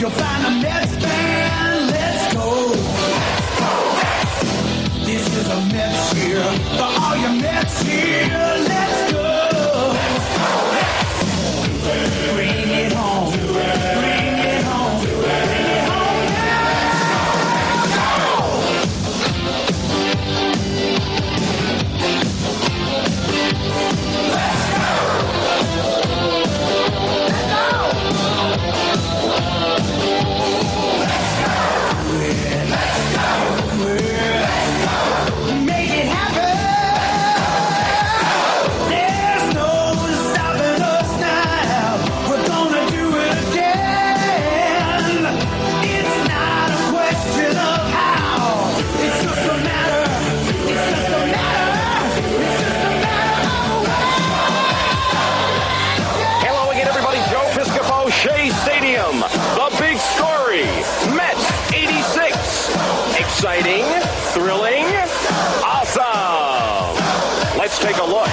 you'll find a Mets fan. Let's go. This is a Mets cheer for all your Mets here. Let's go. Bring it home. Bring it home. Bring it home Make it happen. There's no stopping us now. We're gonna do it again. It's not a question of how. It's just a matter. It's just a matter. It's just a matter of Hello again, everybody. Joe Piscopo, Shea Stadium. The big story. Mets 86. Exciting, thrilling, awesome. Let's take a look.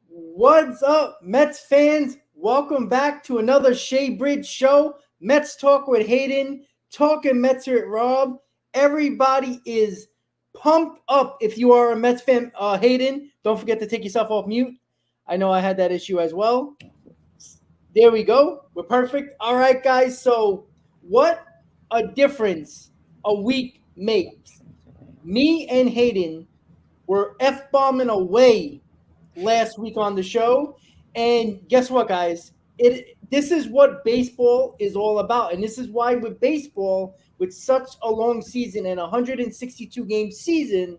What's up, Mets fans? Welcome back to another Shea Bridge show. Mets Talk with Hayden, talking Mets here at Rob. Everybody is pumped up. If you are a Mets fan, Hayden, don't forget to take yourself off mute. I know I had that issue as well. There we go. We're perfect. All right, guys. So what a difference a week makes. Me and Hayden were F-bombing away last week on the show. And guess what, guys? This is what baseball is all about. And this is why with baseball, with such a long season and 162-game season,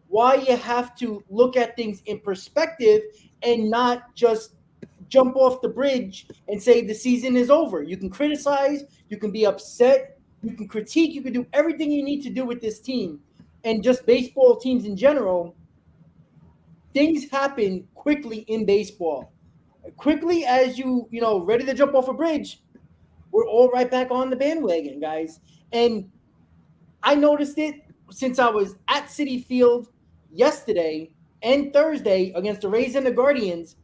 why you have to look at things in perspective and not just jump off the bridge and say the season is over. You can criticize, you can be upset, you can critique, you can do everything you need to do with this team. And just baseball teams in general, things happen quickly in baseball. Quickly as you ready to jump off a bridge, we're all right back on the bandwagon, guys. And I noticed it since I was at Citi Field yesterday and Thursday against the Rays and the Guardians.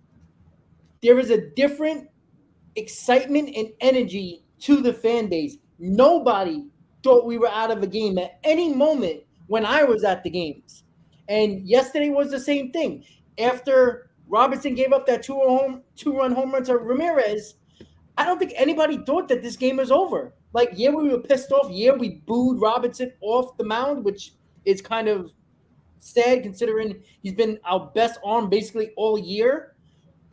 There is a different excitement and energy to the fan base. Nobody thought we were out of a game at any moment when I was at the games. And yesterday was the same thing. After Robertson gave up that two-run home run to Ramirez, I don't think anybody thought that this game was over. Like, yeah, we were pissed off. Yeah, we booed Robertson off the mound, which is kind of sad considering he's been our best arm basically all year.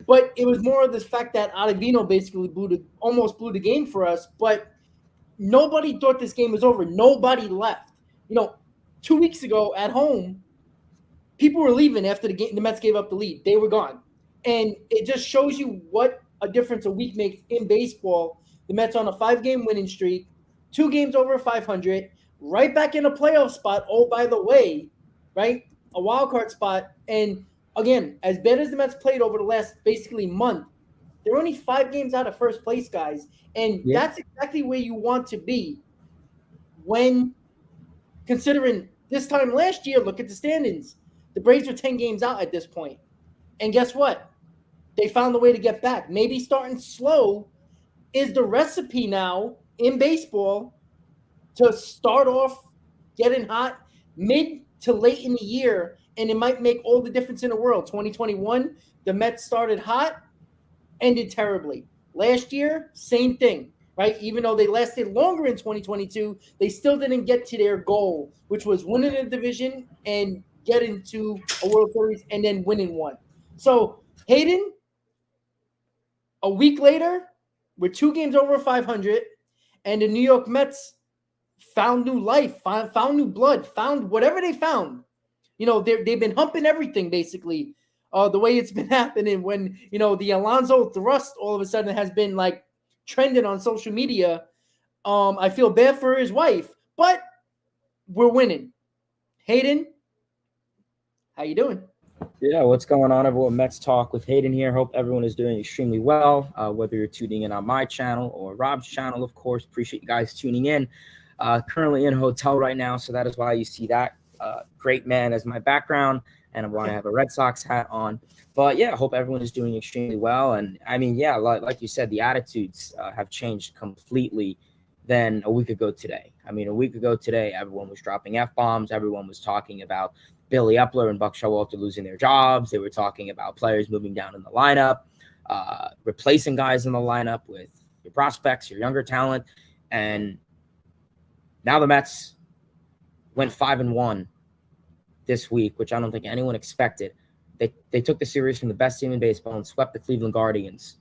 But it was more of the fact that Ottavino basically almost blew the game for us. But nobody thought this game was over. Nobody left. 2 weeks ago at home, people were leaving after the Mets gave up the lead. They were gone. And it just shows you what a difference a week makes in baseball. The Mets on a 5-game winning streak, 2 games over 500, right back in a playoff spot. Oh, by the way, right? A wild card spot. And again, as bad as the Mets played over the last basically month, they're only 5 games out of first place, guys. And that's exactly where you want to be when considering this time last year, look at the standings. The Braves were 10 games out at this point. And guess what? They found a way to get back. Maybe starting slow is the recipe now in baseball to start off getting hot mid to late in the year, and it might make all the difference in the world. 2021, the Mets started hot, ended terribly. Last year, same thing, right? Even though they lasted longer in 2022, they still didn't get to their goal, which was winning the division and getting to a World Series and then winning one. So, Hayden, a week later, we're 2 games over 500, and the New York Mets found new life, found new blood, found whatever they found. They've been humping everything, basically, the way it's been happening when, the Alonso thrust all of a sudden has been, like, trending on social media. I feel bad for his wife, but we're winning. Hayden, how you doing? Yeah, what's going on, everyone? Mets Talk with Hayden here. Hope everyone is doing extremely well, whether you're tuning in on my channel or Rob's channel, of course. Appreciate you guys tuning in. Currently in a hotel right now, so that is why you see that great man as my background, and I'm going to have a Red Sox hat on. But yeah, I hope everyone is doing extremely well. And I mean, yeah, like you said, the attitudes have changed completely than a week ago today. I mean, a week ago today, everyone was dropping F-bombs. Everyone was talking about Billy Epler and Buck Showalter losing their jobs. They were talking about players moving down in the lineup, replacing guys in the lineup with your prospects, your younger talent. And now the Mets went 5-1 this week, which I don't think anyone expected. They took the series from the best team in baseball and swept the Cleveland Guardians.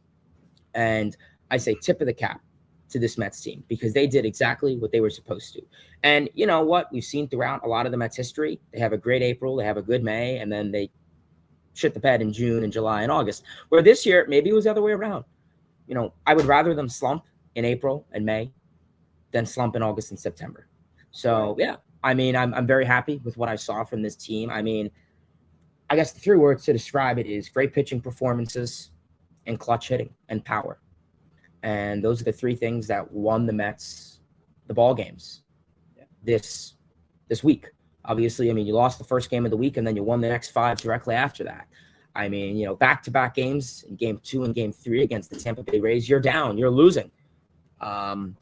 And I say tip of the cap to this Mets team, because they did exactly what they were supposed to. And you know what? We've seen throughout a lot of the Mets history, they have a great April, they have a good May, and then they shit the bed in June and July and August. Where this year, maybe it was the other way around. You know, I would rather them slump in April and May than slump in August and September. So, yeah, I mean, I'm very happy with what I saw from this team. I mean, I guess the 3 words to describe it is great pitching performances and clutch hitting and power. And those are the 3 things that won the Mets the ball games this week. Obviously, I mean, you lost the first game of the week, and then you won the next 5 directly after that. I mean, you know, back-to-back games in Game 2 and Game 3 against the Tampa Bay Rays, you're down, you're losing. And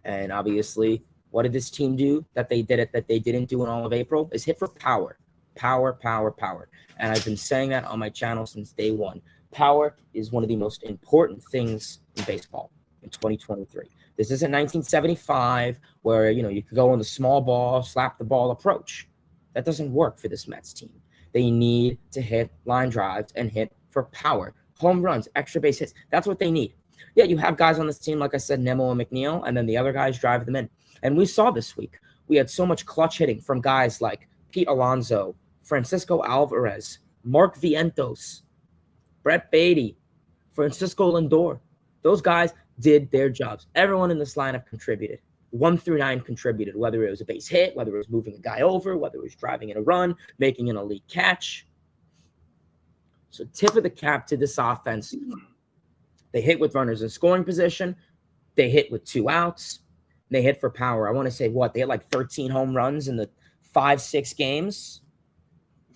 obviously, what did this team do that they didn't do in all of April is hit for power. Power, power, power. And I've been saying that on my channel since day one. Power is one of the most important things in baseball in 2023. This isn't 1975 where, you know, you could go on the small ball, slap the ball approach. That doesn't work for this Mets team. They need to hit line drives and hit for power. Home runs, extra base hits. That's what they need. Yeah, you have guys on this team, like I said, Nemo and McNeil, and then the other guys drive them in. And we saw this week. We had so much clutch hitting from guys like Pete Alonso, Francisco Alvarez, Mark Vientos, Brett Beatty, Francisco Lindor. Those guys did their jobs. Everyone in this lineup contributed. 1 through 9 contributed, whether it was a base hit, whether it was moving a guy over, whether it was driving in a run, making an elite catch. So tip of the cap to this offense. They hit with runners in scoring position. They hit with 2 outs. They hit for power. I want to say they had like 13 home runs in the 5-6 games.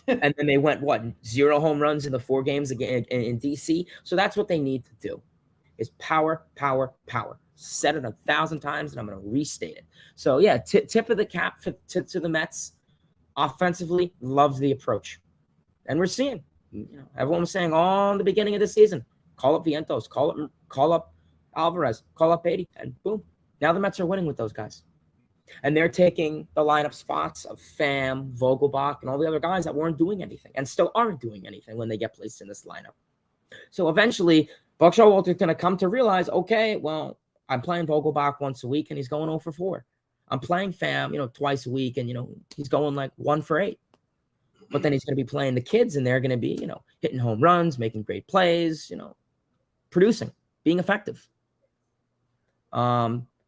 And then they went, 0 home runs in the 4 games again in DC. So that's what they need to do is power, power, power. Said it 1,000 times, and I'm going to restate it. So, yeah, tip of the cap to the Mets. Offensively, loved the approach. And we're seeing, everyone was saying all in the beginning of the season, call up Vientos, call up Alvarez, call up Beatty, and boom. Now the Mets are winning with those guys. And they're taking the lineup spots of Pham, Vogelbach, and all the other guys that weren't doing anything and still aren't doing anything when they get placed in this lineup. So eventually, Buck Showalter's going to come to realize, okay, well, I'm playing Vogelbach once a week, and he's going 0 for 4. I'm playing Pham, twice a week, and, he's going like 1 for 8. But then he's going to be playing the kids, and they're going to be, hitting home runs, making great plays, producing, being effective.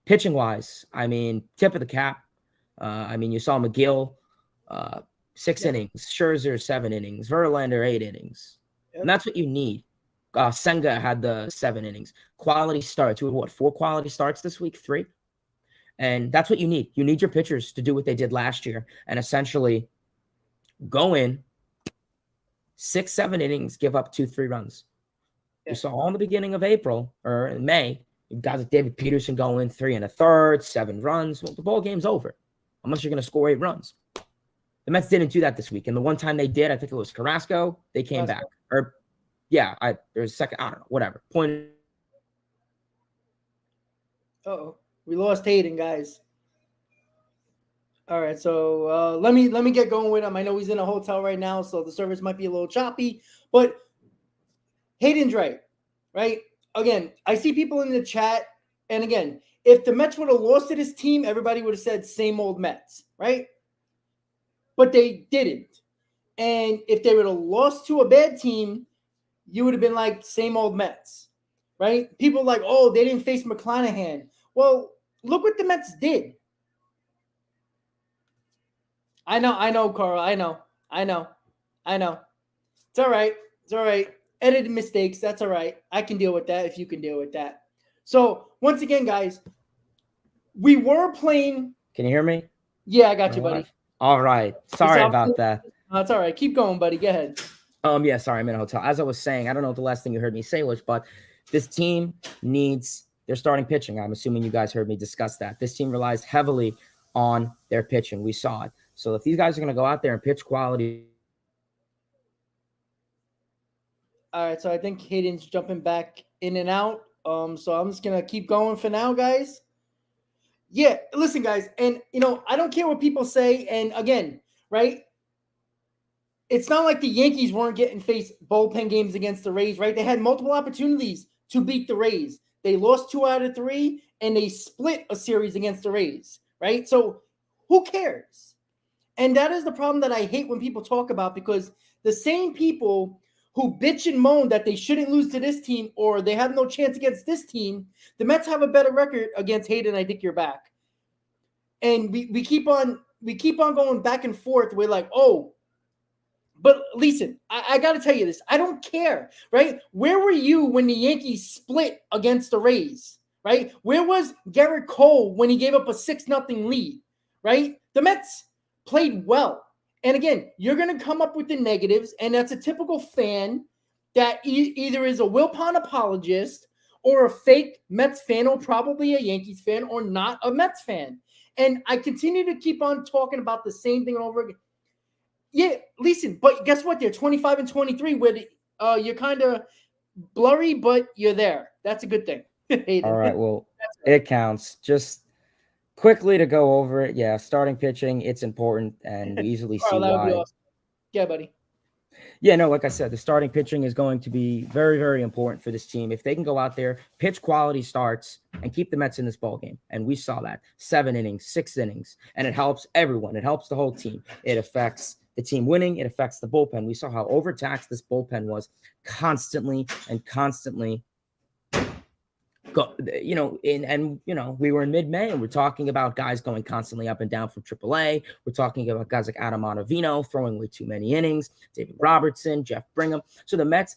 Pitching wise, I mean, tip of the cap. You saw McGill, 6 innings, Scherzer 7 innings, Verlander 8 innings, and that's what you need. Senga had the 7 innings. Quality starts. We had 4 quality starts this week, 3, and that's what you need. You need your pitchers to do what they did last year and essentially go in 6-7 innings, give up 2-3 runs. You saw all in the beginning of April or in May. You guys like David Peterson going 3 1/3, 7 runs. Well, the ball game's over unless you're going to score 8 runs. The Mets didn't do that this week. And the one time they did, I think it was Carrasco, they came back. Or, there's a second, I don't know, whatever. Point. Uh-oh. We lost Hayden, guys. All right, so let me get going with him. I know he's in a hotel right now, so the service might be a little choppy. But Hayden's right? Again, I see people in the chat, and again, if the Mets would have lost to this team, everybody would have said same old Mets, right? But they didn't. And if they would have lost to a bad team, you would have been like same old Mets, right? People like, oh, they didn't face McClanahan. Well, look what the Mets did. I know, Carl. I know. It's all right. Edited mistakes. That's all right. I can deal with that if you can deal with that. So, once again, guys, we were playing. Can you hear me? Yeah, I got you, buddy. All right. Sorry about that. It's all right. Keep going, buddy. Go ahead. Yeah, sorry, I'm in a hotel. As I was saying, I don't know what the last thing you heard me say was, but this team needs their starting pitching. I'm assuming you guys heard me discuss that. This team relies heavily on their pitching. We saw it. So if these guys are going to go out there and pitch quality. All right, so I think Hayden's jumping back in and out. So I'm just gonna keep going for now, guys. Yeah, listen, guys, and I don't care what people say. And again, right? It's not like the Yankees weren't getting faced bullpen games against the Rays, right? They had multiple opportunities to beat the Rays. They lost 2 out of 3, and they split a series against the Rays, right? So who cares? And that is the problem that I hate when people talk about, because the same people who bitch and moan that they shouldn't lose to this team or they have no chance against this team, the Mets have a better record against Hayden. I think you're back. And we keep on going back and forth. We're like, oh, but listen, I got to tell you this. I don't care, right? Where were you when the Yankees split against the Rays, right? Where was Garrett Cole when he gave up a 6-0 lead, right? The Mets played well. And again, you're going to come up with the negatives, and that's a typical fan that either is a Wilpon apologist or a fake Mets fan or probably a Yankees fan or not a Mets fan. And I continue to keep on talking about the same thing over again. Yeah, listen, but guess what? They're 25 and 23, where you're kind of blurry, but you're there. That's a good thing. All right, well, it counts. Just quickly to go over it. Yeah, starting pitching, it's important, and we easily see that would be why. awesome. Yeah, buddy. Yeah, no, like I said, the starting pitching is going to be very, very important for this team. If they can go out there, pitch quality starts, and keep the Mets in this ball game. And we saw that 7 innings, 6 innings, and it helps everyone. It helps the whole team. It affects the team winning. It affects the bullpen. We saw how overtaxed this bullpen was constantly. We were in mid-May and we're talking about guys going constantly up and down from AAA. We're talking about guys like Adam Ottavino throwing way too many innings, David Robertson, Jeff Brigham. So the Mets,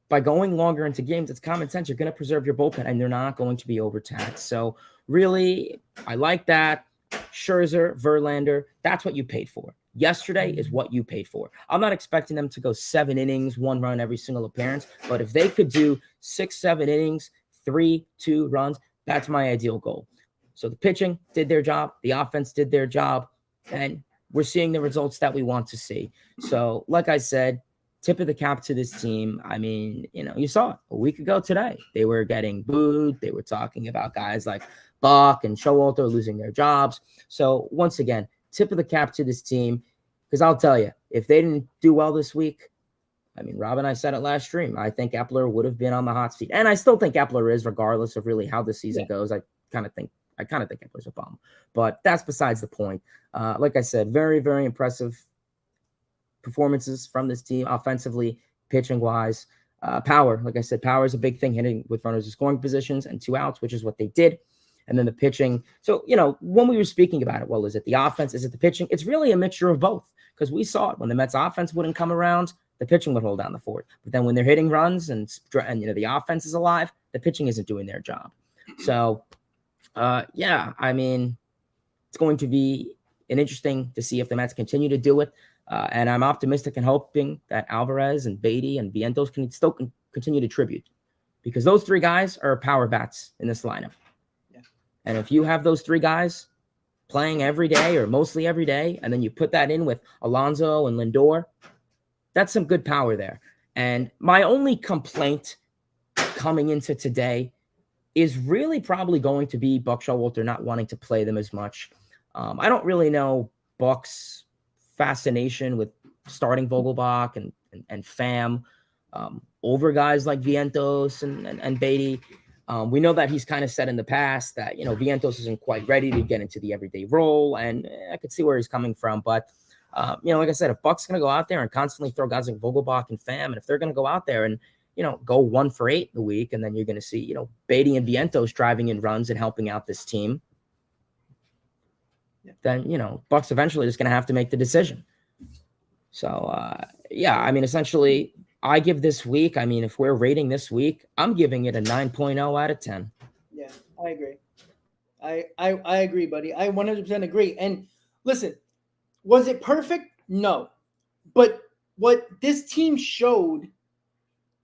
by going longer into games, it's common sense. You're going to preserve your bullpen and they're not going to be overtaxed. So really, I like that. Scherzer, Verlander, that's what you paid for. Yesterday is what you paid for. I'm not expecting them to go 7 innings, 1 run every single appearance, but if they could do 6-7 innings, 3-2 runs, that's my ideal goal. So the pitching did their job, the offense did their job, and we're seeing the results that we want to see. So like I said, tip of the cap to this team. I mean, you saw it a week ago today. They were getting booed. They were talking about guys like Buck and Showalter losing their jobs. So once again, tip of the cap to this team, because I'll tell you, if they didn't do well this week, I mean, Rob and I said it last stream, I think Epler would have been on the hot seat. And I still think Epler is, regardless of really how the season goes. I kind of think Epler's a bum. But that's besides the point. Like I said, very, very impressive performances from this team offensively, pitching-wise. Power, like I said, power is a big thing, hitting with runners in scoring positions and 2 outs, which is what they did. And then the pitching. So, when we were speaking about it, well, is it the offense? Is it the pitching? It's really a mixture of both, because we saw it when the Mets offense wouldn't come around, the pitching would hold down the fort. But then when they're hitting runs and the offense is alive, the pitching isn't doing their job. So, I mean, it's going to be interesting to see if the Mets continue to do it. And I'm optimistic and hoping that Alvarez and Beatty and Vientos can still continue to tribute, because those 3 guys are power bats in this lineup. Yeah. And if you have those 3 guys playing every day or mostly every day, and then you put that in with Alonso and Lindor, that's some good power there. And my only complaint coming into today is really probably going to be Buck Showalter not wanting to play them as much. I don't really know Buck's fascination with starting Vogelbach and Pham over guys like Vientos and Beatty. We know that he's kind of said in the past that, Vientos isn't quite ready to get into the everyday role, and I could see where he's coming from. But, like I said, if Buck's going to go out there and constantly throw guys like Vogelbach and Pham, and if they're going to go out there and, go 1 for 8 in the week, and then you're going to see, Beatty and Vientos driving in runs and helping out this team, then, Buck's eventually just going to have to make the decision. So, I mean, essentially, I give this week, I mean, if we're rating this week, I'm giving it a 9.0 out of 10. Yeah, I agree. I agree, buddy. I 100% agree. And listen, Was it perfect? No. But what this team showed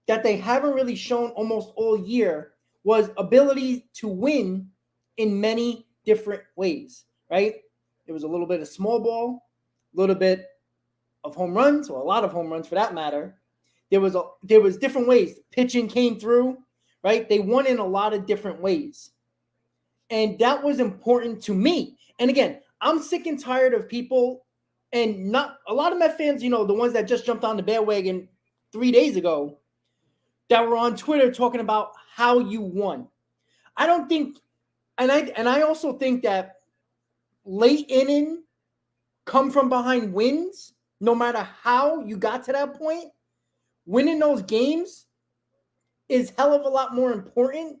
that they haven't really shown almost all year was ability to win in many different ways, right? There was a little bit of small ball, a little bit of home runs, or a lot of home runs for that matter. There was different ways. Pitching came through, right? They won in a lot of different ways. And that was important to me. And again, I'm sick and tired of people, and not a lot of Met fans, the ones that just jumped on the bandwagon 3 days ago, that were on Twitter talking about how you won. I don't think, and I also think that late inning come from behind wins, no matter how you got to that point, winning those games is hell of a lot more important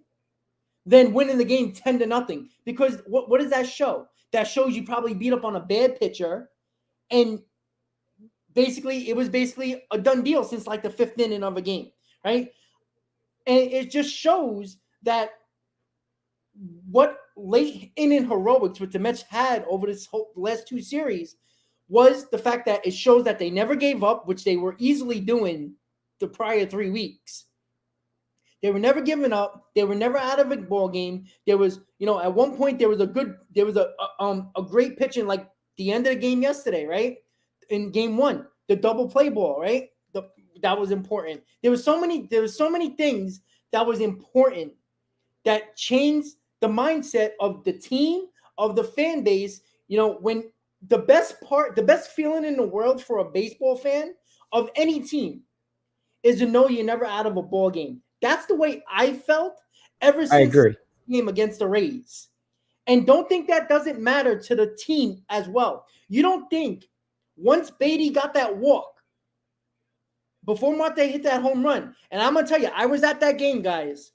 than winning the game 10-0. Because what does that show? That shows you probably beat up on a bad pitcher, and it was basically a done deal since like the 5th inning of a game, right? And it just shows that what late inning heroics which the Mets had over this whole last 2 series was the fact that it shows that they never gave up, which they were easily doing the prior 3 weeks. They were never giving up. They were never out of a ball game. There was, at one point there was a great pitch in like the end of the game yesterday, right? In game 1, the double play ball, right? That was important. There was so many things that was important that changed the mindset of the team, of the fan base. When the best feeling in the world for a baseball fan of any team is to know you're never out of a ball game. That's the way I felt ever since the game against the Rays. And don't think that doesn't matter to the team as well. You don't think once Beatty got that walk, before Marte hit that home run, and I'm going to tell you, I was at that game, guys.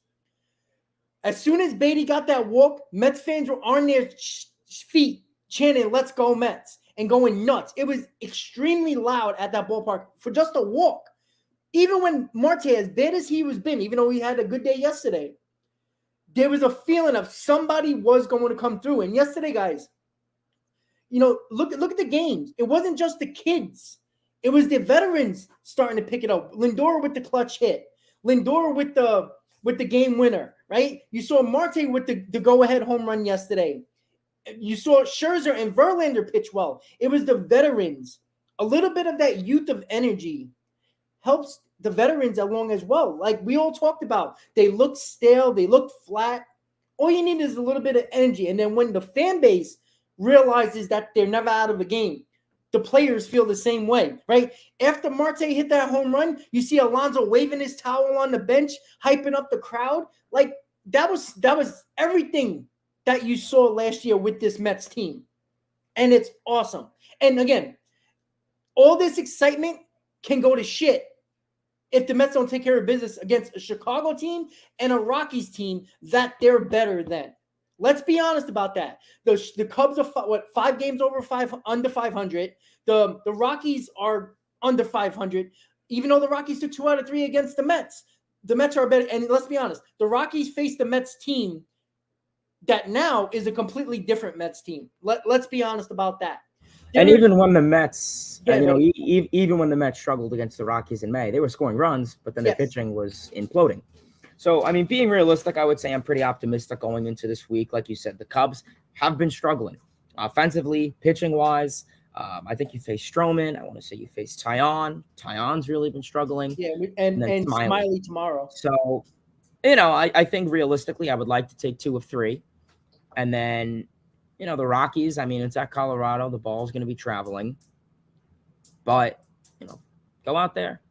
As soon as Beatty got that walk, Mets fans were on their feet chanting, "Let's go Mets," and going nuts. It was extremely loud at that ballpark for just a walk. Even when Marte, as bad as he was been, even though he had a good day yesterday, there was a feeling of somebody was going to come through. And yesterday, guys, look at the games. It wasn't just the kids. It was the veterans starting to pick it up. Lindor with the clutch hit. Lindor with the game winner, right? You saw Marte with the go-ahead home run yesterday. You saw Scherzer and Verlander pitch well. It was the veterans. A little bit of that youth of energy helps the veterans along as well. Like we all talked about, they look stale, they look flat. All you need is a little bit of energy. And then when the fan base realizes that they're never out of a game, the players feel the same way, right? After Marte hit that home run, you see Alonso waving his towel on the bench, hyping up the crowd. Like that was everything that you saw last year with this Mets team. And it's awesome. And again, all this excitement can go to shit if the Mets don't take care of business against a Chicago team and a Rockies team that they're better than. Let's be honest about that. The Cubs are 5 games under 500. The Rockies are under 500. Even though the Rockies took 2 out of 3 against the Mets are better. And let's be honest, the Rockies faced the Mets team that now is a completely different Mets team. Let's be honest about that. And even when the Mets, even when the Mets struggled against the Rockies in May, they were scoring runs, but then their pitching was imploding. So, I mean, being realistic, I would say I'm pretty optimistic going into this week. Like you said, the Cubs have been struggling offensively, pitching-wise. I think you face Stroman. I want to say you face Tyon. Tyon's really been struggling. Yeah, and Smiley tomorrow. So, I think realistically, I would like to take 2 of 3. And then, the Rockies, I mean, it's at Colorado. The ball's going to be traveling. But, go out there,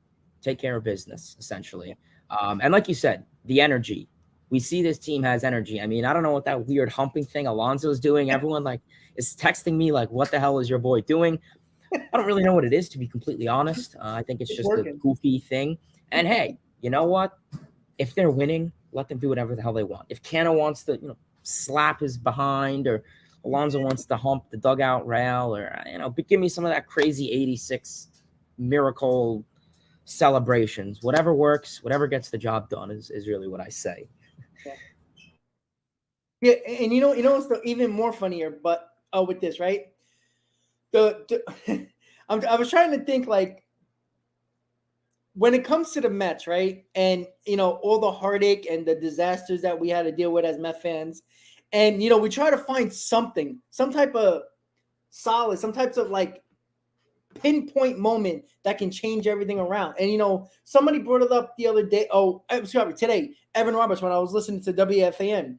take care of business, essentially. And like you said, the energy. We see this team has energy. I mean, I don't know what that weird humping thing Alonso's doing. Everyone, is texting me, what the hell is your boy doing? I don't really know what it is, to be completely honest. I think it's just a goofy thing. And, hey, you know what? If they're winning, let them do whatever the hell they want. If Cano wants to, slap his behind, or Alonso wants to hump the dugout rail, or, but give me some of that crazy 86 miracle celebrations. Whatever works, whatever gets the job done is really what I say. Yeah, and what's even more funnier, but with this, right? I was trying to think like when it comes to the Mets, right? And all the heartache and the disasters that we had to deal with as Met fans, and we try to find something, some type of solace, some types of like pinpoint moment that can change everything around. And somebody brought it up the other day. Oh, sorry, today, Evan Roberts, when I was listening to WFAN,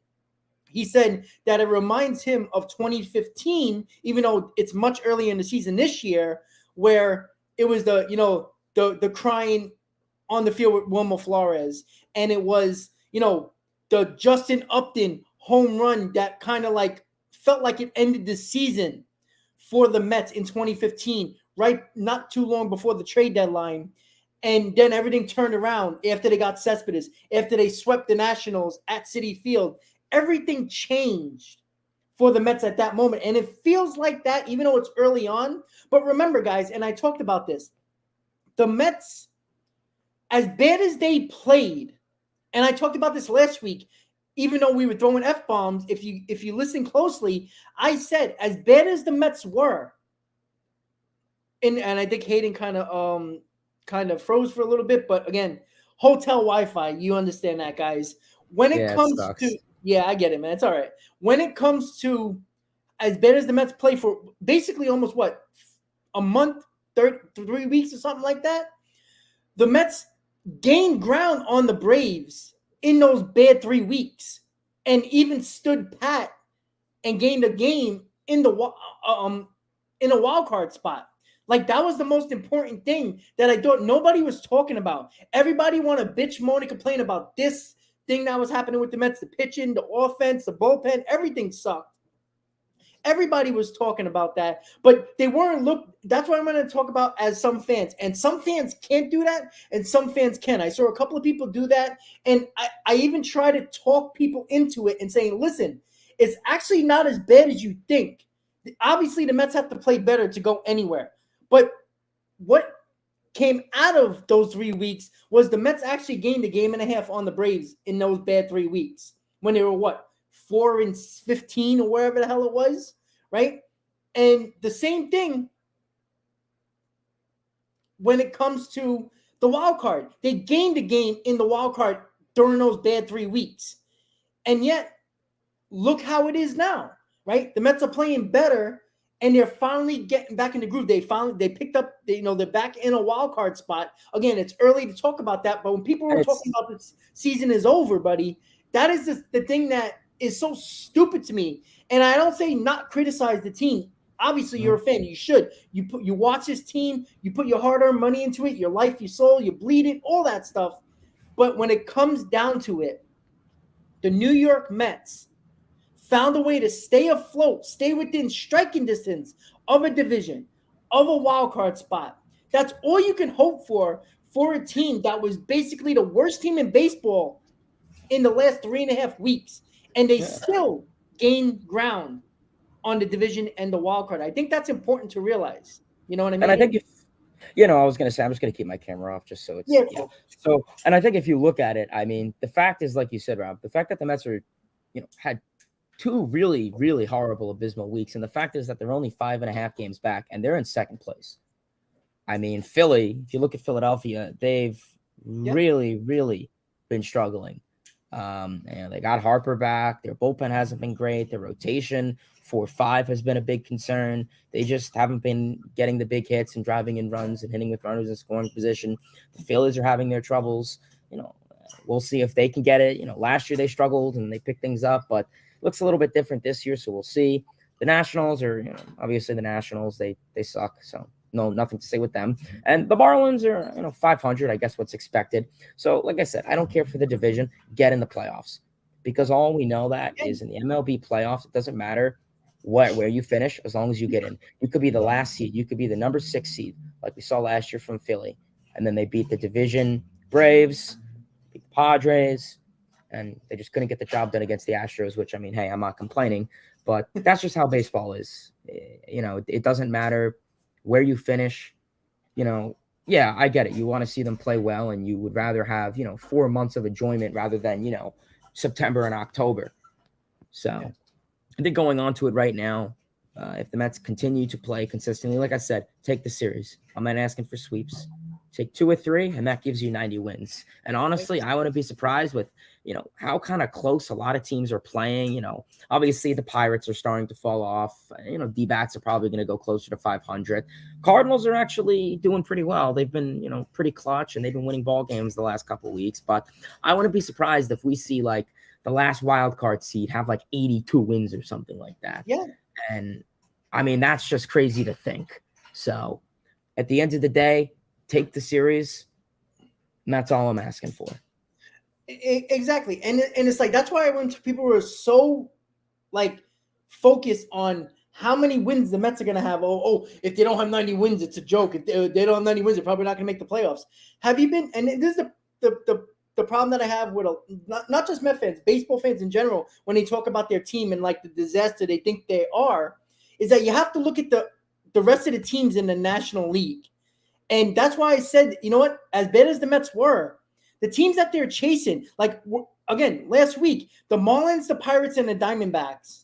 he said that it reminds him of 2015, even though it's much earlier in the season this year, where it was the crying on the field with Wilmer Flores, and it was the Justin Upton home run that kind of like felt like it ended the season for the Mets in 2015, right? Not too long before the trade deadline. And then everything turned around after they got Cespedes, after they swept the Nationals at Citi Field. Everything changed for the Mets at that moment. And it feels like that, even though it's early on. But remember, guys, and I talked about this, the Mets, as bad as they played, and I talked about this last week, even though we were throwing F-bombs, if you listen closely, I said as bad as the Mets were, and I think Hayden kind of froze for a little bit, but again, hotel Wi-Fi, you understand that, guys. When it comes to I get it, man. It's all right. When it comes to as bad as the Mets play for basically almost a month, 3 weeks or something like that, the Mets gained ground on the Braves in those bad 3 weeks, and even stood pat and gained a game in a wild card spot. Like, that was the most important thing that I thought nobody was talking about. Everybody want to bitch, moan, and complain about this thing that was happening with the Mets, the pitching, the offense, the bullpen, everything sucked. Everybody was talking about that, but they weren't that's what I'm going to talk about as some fans. And some fans can't do that, and some fans can. I saw a couple of people do that, and I even try to talk people into it and saying, listen, it's actually not as bad as you think. Obviously, the Mets have to play better to go anywhere. But what came out of those 3 weeks was the Mets actually gained a game and a half on the Braves in those bad 3 weeks when they were 4-15 or wherever the hell it was, right? And the same thing when it comes to the wild card. They gained a game in the wild card during those bad 3 weeks. And yet, look how it is now, right? The Mets are playing better, and they're finally getting back in the groove. They picked up, they're back in a wild card spot. Again, it's early to talk about that, but when people were talking about this season is over, buddy, that is the thing that is so stupid to me. And I don't say not criticize the team. Obviously, you're a fan. You should. You watch this team. You put your hard-earned money into it, your life, your soul, you bleed it, all that stuff. But when it comes down to it, the New York Mets found a way to stay afloat, stay within striking distance of a division, of a wild card spot. That's all you can hope for a team that was basically the worst team in baseball in the last 3.5 weeks. And they still gained ground on the division and the wild card. I think that's important to realize. You know what I mean? And I think I was going to say, I'm just going to keep my camera off just so it's So, and I think if you look at it, I mean, the fact is, like you said, Rob, the fact that the Mets are, had 2 really, really horrible, abysmal weeks. And the fact is that they're only 5.5 games back, and they're in second place. I mean, Philly, if you look at Philadelphia, they've really, really been struggling. And they got Harper back. Their bullpen hasn't been great. Their rotation 4-5 has been a big concern. They just haven't been getting the big hits and driving in runs and hitting with runners in scoring position. The Phillies are having their troubles. We'll see if they can get it. Last year they struggled and they picked things up, but it looks a little bit different this year. So we'll see. The Nationals are, obviously the Nationals, they suck. So nothing to say with them. And the Marlins are, 500, I guess what's expected. So like I said, I don't care for the division. Get in the playoffs, because all we know that is in the MLB playoffs, it doesn't matter where you finish as long as you get in. You could be the last seed. You could be the number 6 seed, like we saw last year from Philly. And then they beat the division Braves, beat the Padres, and they just couldn't get the job done against the Astros, which, I mean, hey, I'm not complaining, but that's just how baseball is. It doesn't matter where you finish. I get it. You want to see them play well, and you would rather have, 4 months of enjoyment rather than, September and October. So I think going on to it right now, If the Mets continue to play consistently, like I said, take the series. I'm not asking for sweeps. Take 2 or 3, and that gives you 90 wins. And honestly, I wouldn't be surprised with, how kind of close a lot of teams are playing. Obviously the Pirates are starting to fall off. D-backs are probably going to go closer to 500. Cardinals are actually doing pretty well. They've been, pretty clutch, and they've been winning ball games the last couple of weeks. But I wouldn't be surprised if we see like the last wild card seed have like 82 wins or something like that. Yeah. And I mean, that's just crazy to think. So at the end of the day, take the series. And that's all I'm asking for. Exactly. And it's like, that's why when people were so like focused on how many wins the Mets are going to have. Oh, if they don't have 90 wins, it's a joke. If they don't have 90 wins, they're probably not going to make the playoffs. Have you been, and this is the problem that I have with not just Met fans, baseball fans in general, when they talk about their team and like the disaster they think they are, is that you have to look at the rest of the teams in the National League. And that's why I said, you know what, as bad as the Mets were, the teams that they're chasing, like, again, last week, the Marlins, the Pirates, and the Diamondbacks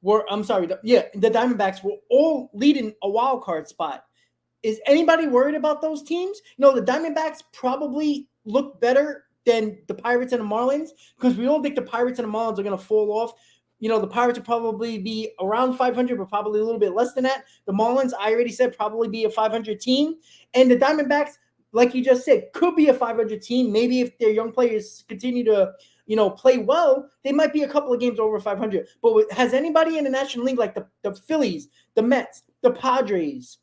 the Diamondbacks were all leading a wild card spot. Is anybody worried about those teams? No, the Diamondbacks probably look better than the Pirates and the Marlins, because we all think the Pirates and the Marlins are going to fall off. The Pirates will probably be around 500, but probably a little bit less than that. The Marlins, I already said, probably be a 500 team. And the Diamondbacks, like you just said, could be a 500 team. Maybe if their young players continue to, play well, they might be a couple of games over 500. But has anybody in the National League, like the Phillies, the Mets, the Padres,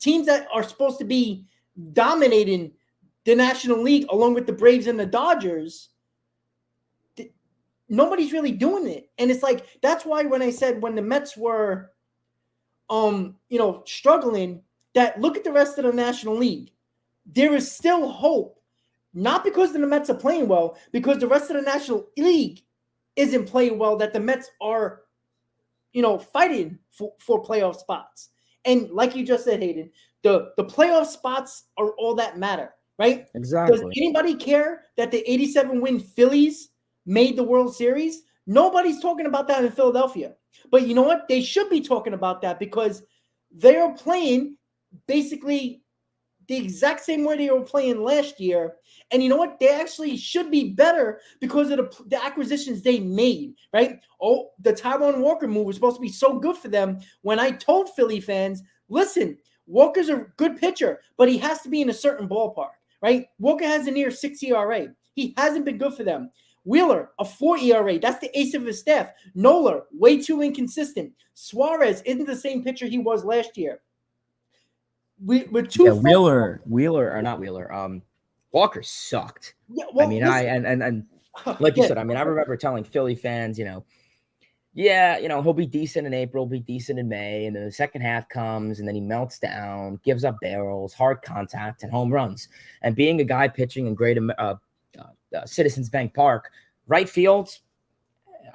teams that are supposed to be dominating the National League along with the Braves and the Dodgers, nobody's really doing it. And it's like, that's why when I said when the Mets were, struggling, that look at the rest of the National League. There is still hope, not because the Mets are playing well, because the rest of the National League isn't playing well, that the Mets are, fighting for playoff spots. And like you just said, Hayden, the playoff spots are all that matter, right? Exactly. Does anybody care that the 87-win Phillies made the World Series? Nobody's talking about that in Philadelphia. But you know what? They should be talking about that, because they are playing basically the exact same way they were playing last year. And you know what? They actually should be better because of the acquisitions they made, right? Oh, the Taijuan Walker move was supposed to be so good for them. When I told Philly fans, listen, Walker's a good pitcher, but he has to be in a certain ballpark, right? Walker has a near 6 ERA. He hasn't been good for them. Wheeler, a 4 ERA. That's the ace of his staff. Nola, way too inconsistent. Suarez isn't the same pitcher he was last year. Wheeler. Walker sucked. Yeah, well, I mean, like you said, I mean, I remember telling Philly fans, he'll be decent in April, be decent in May, and then the second half comes, and then he melts down, gives up barrels, hard contact, and home runs. And being a guy pitching in great Citizens Bank Park, right field,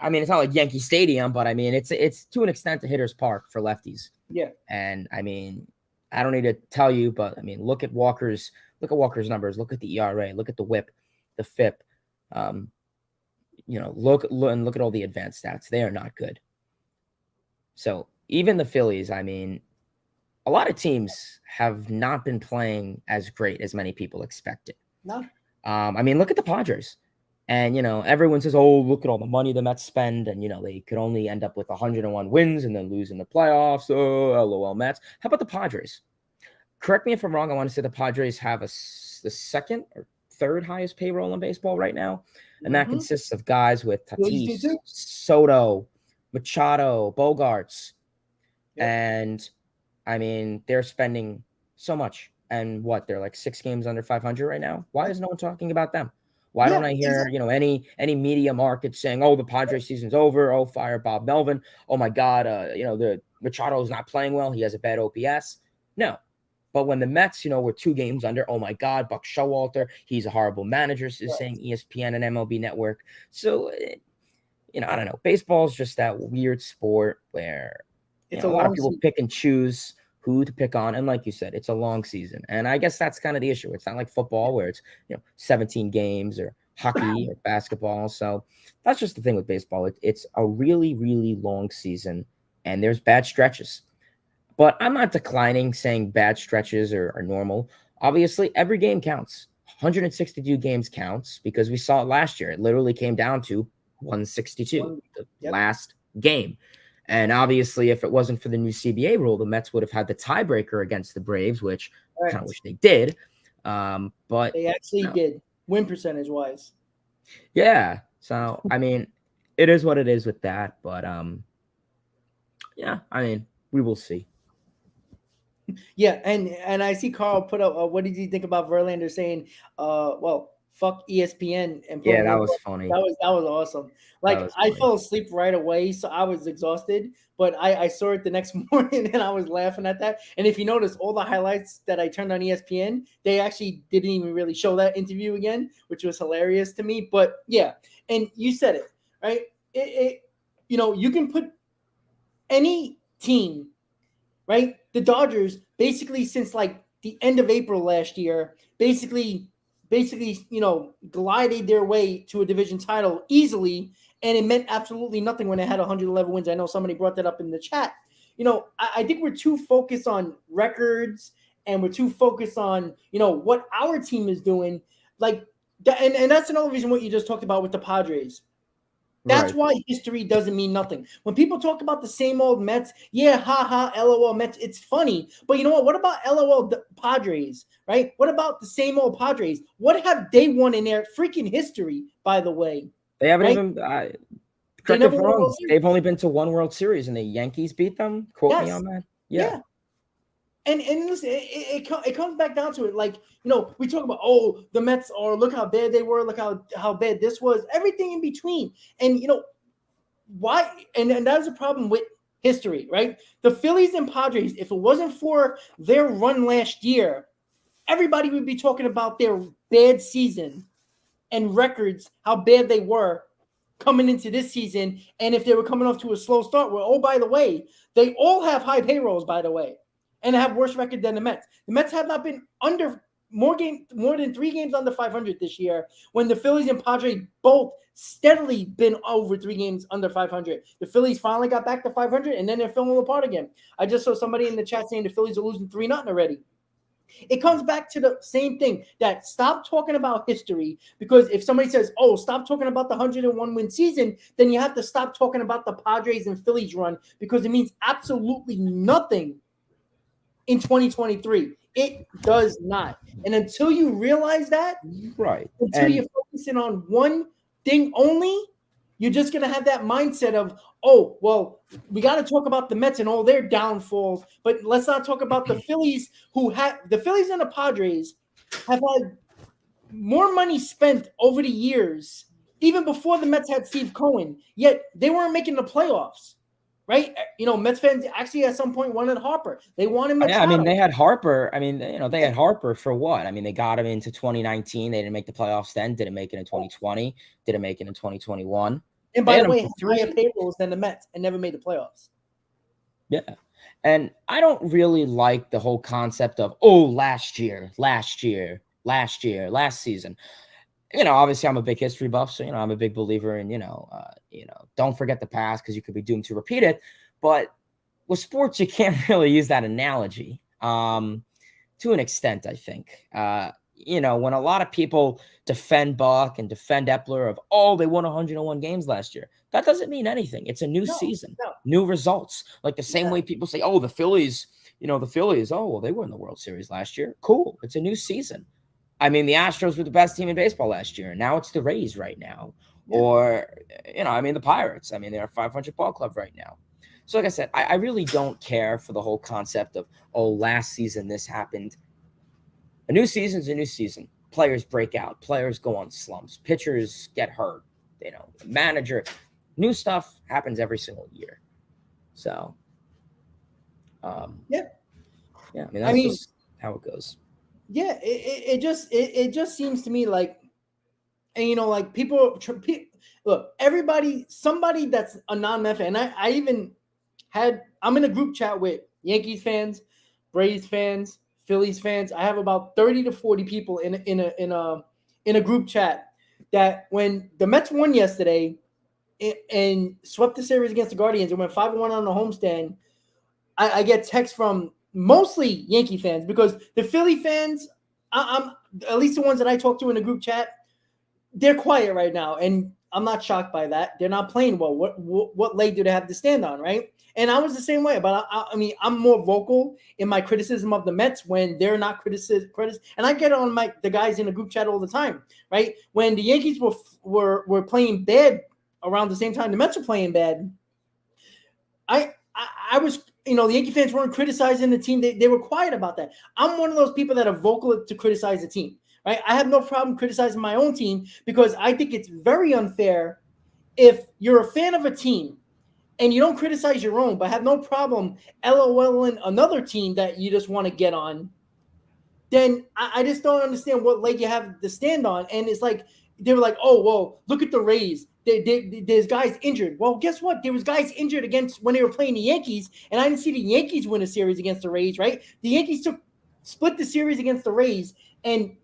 I mean, it's not like Yankee Stadium, but I mean, it's to an extent a hitter's park for lefties. Yeah. And I mean, I don't need to tell you, but I mean, look at Walker's numbers, look at the ERA, look at the WHIP, the FIP. Look at all the advanced stats. They are not good. So even the Phillies, I mean, a lot of teams have not been playing as great as many people expected. No. I mean, look at the Padres. And, everyone says, oh, look at all the money the Mets spend. And, they could only end up with 101 wins and then lose in the playoffs. Oh, LOL Mets. How about the Padres? Correct me if I'm wrong. I want to say the Padres have the second or third highest payroll in baseball right now. And that consists of guys with Tatis, Soto, Machado, Bogarts. Yep. And, I mean, they're spending so much. And they're like 6 games under 500 right now. Why is no one talking about them? Why don't I hear, any media market saying, oh, the Padres season's over. Oh, fire Bob Melvin. Oh, my God, the Machado is not playing well. He has a bad OPS. No. But when the Mets, were 2 games under, oh, my God, Buck Showalter, he's a horrible manager, is saying ESPN and MLB Network. So, I don't know. Baseball is just that weird sport where a lot of people pick and choose who to pick on. And like you said, it's a long season. And I guess that's kind of the issue. It's not like football where it's, 17 games or hockey or basketball. So that's just the thing with baseball. It's a really, really long season. and there's bad stretches. But I'm not declining saying bad stretches are normal. Obviously, every game counts. 162 games counts because we saw it last year. It literally came down to 162, the last game. And obviously, if it wasn't for the new CBA rule, the Mets would have had the tiebreaker against the Braves, which I kind of wish they did. But they actually did, win percentage wise. Yeah. So, I mean, it is what it is with that. But yeah, I mean, we will see. Yeah, and I see Carl put up. What did you think about Verlander saying, "Well, fuck ESPN"? And yeah, that was funny. That was awesome. Like I fell asleep right away, so I was exhausted. But I saw it the next morning, and I was laughing at that. And if you notice, all the highlights that I turned on ESPN, they actually didn't even really show that interview again, which was hilarious to me. But yeah, and you said it right. You can put any team. Right? The Dodgers basically since like the end of April last year, basically, glided their way to a division title easily, and it meant absolutely nothing when they had 111 wins. I know somebody brought that up in the chat. I think we're too focused on records and we're too focused on, what our team is doing. Like, and that's another reason what you just talked about with the Padres. That's why history doesn't mean nothing. When people talk about the same old Mets, yeah, ha, LOL Mets, it's funny. But you know what? What about LOL Padres, right? What about the same old Padres? What have they won in their freaking history, by the way? They haven't even, correct me if I'm wrong, they've only been to one World Series and the Yankees beat them? Quote me on that. Yeah. And listen, it comes back down to it. Like, we talk about, the Mets are, look how bad they were. Look how bad this was. Everything in between. And, why? And that's a problem with history, right? The Phillies and Padres, if it wasn't for their run last year, everybody would be talking about their bad season and records, how bad they were coming into this season. And if they were coming off to a slow start, well, by the way, they all have high payrolls, by the way, and have worse record than the Mets. The Mets have not been under more than 3 games under 500 this year, when the Phillies and Padres both steadily been over 3 games under 500. The Phillies finally got back to 500, and then they're falling apart again. I just saw somebody in the chat saying the Phillies are losing 3-0 already. It comes back to the same thing, that stop talking about history, because if somebody says, stop talking about the 101 win season, then you have to stop talking about the Padres and Phillies run, because it means absolutely nothing in 2023. It does not. And until you realize that, until you're focusing on one thing only, you're just going to have that mindset of, we got to talk about the Mets and all their downfalls, but let's not talk about the Phillies, the Phillies and the Padres have had more money spent over the years, even before the Mets had Steve Cohen, yet they weren't making the playoffs. Right? Mets fans actually at some point wanted Harper. They wanted Machado. Yeah, I mean, they had Harper. I mean, they had Harper for what? I mean, they got him into 2019. They didn't make the playoffs then. Didn't make it in 2020. Didn't make it in 2021. And by the way, had higher payrolls than the Mets and never made the playoffs. Yeah. And I don't really like the whole concept of, last season. Obviously I'm a big history buff, so, I'm a big believer in, don't forget the past because you could be doomed to repeat it. But with sports, you can't really use that analogy to an extent, I think. When a lot of people defend Buck and defend Epler of, they won 101 games last year, that doesn't mean anything. It's a new season, new results. Like the same way people say, the Phillies, they were in the World Series last year. Cool. It's a new season. I mean, the Astros were the best team in baseball last year, and now it's the Rays right now. Yeah. Or, the Pirates. I mean, they're a 500 ball club right now. So, like I said, I really don't care for the whole concept of, last season this happened. A new season's a new season. Players break out. Players go on slumps. Pitchers get hurt. Manager. New stuff happens every single year. So, yeah. I mean, that's just how it goes. Yeah, it just seems to me like, and like people look, somebody that's a non-Met fan. I even I'm in a group chat with Yankees fans, Braves fans, Phillies fans. I have about 30 to 40 people in a group chat that when the Mets won yesterday, and swept the series against the Guardians and went 5-1 on the homestand, I get texts from mostly Yankee fans, because the Philly fans, I'm at least the ones that I talk to in the group chat, they're quiet right now, and I'm not shocked by that. They're not playing well. What leg do they have to stand on, right? And I was the same way, but I mean, I'm more vocal in my criticism of the Mets when they're not and I get on the guys in the group chat all the time, right? When the Yankees were playing bad around the same time the Mets were playing bad, I was, the Yankee fans weren't criticizing the team. They were quiet about that. I'm one of those people that are vocal to criticize the team, right? I have no problem criticizing my own team, because I think it's very unfair if you're a fan of a team and you don't criticize your own, but have no problem LOLing another team that you just want to get on. Then I just don't understand what leg you have to stand on. And it's like, they were like, oh, well, look at the Rays. There's guys injured. Well, guess what? There was guys injured against when they were playing the Yankees, and I didn't see the Yankees win a series against the Rays, right? The Yankees split the series against the Rays, and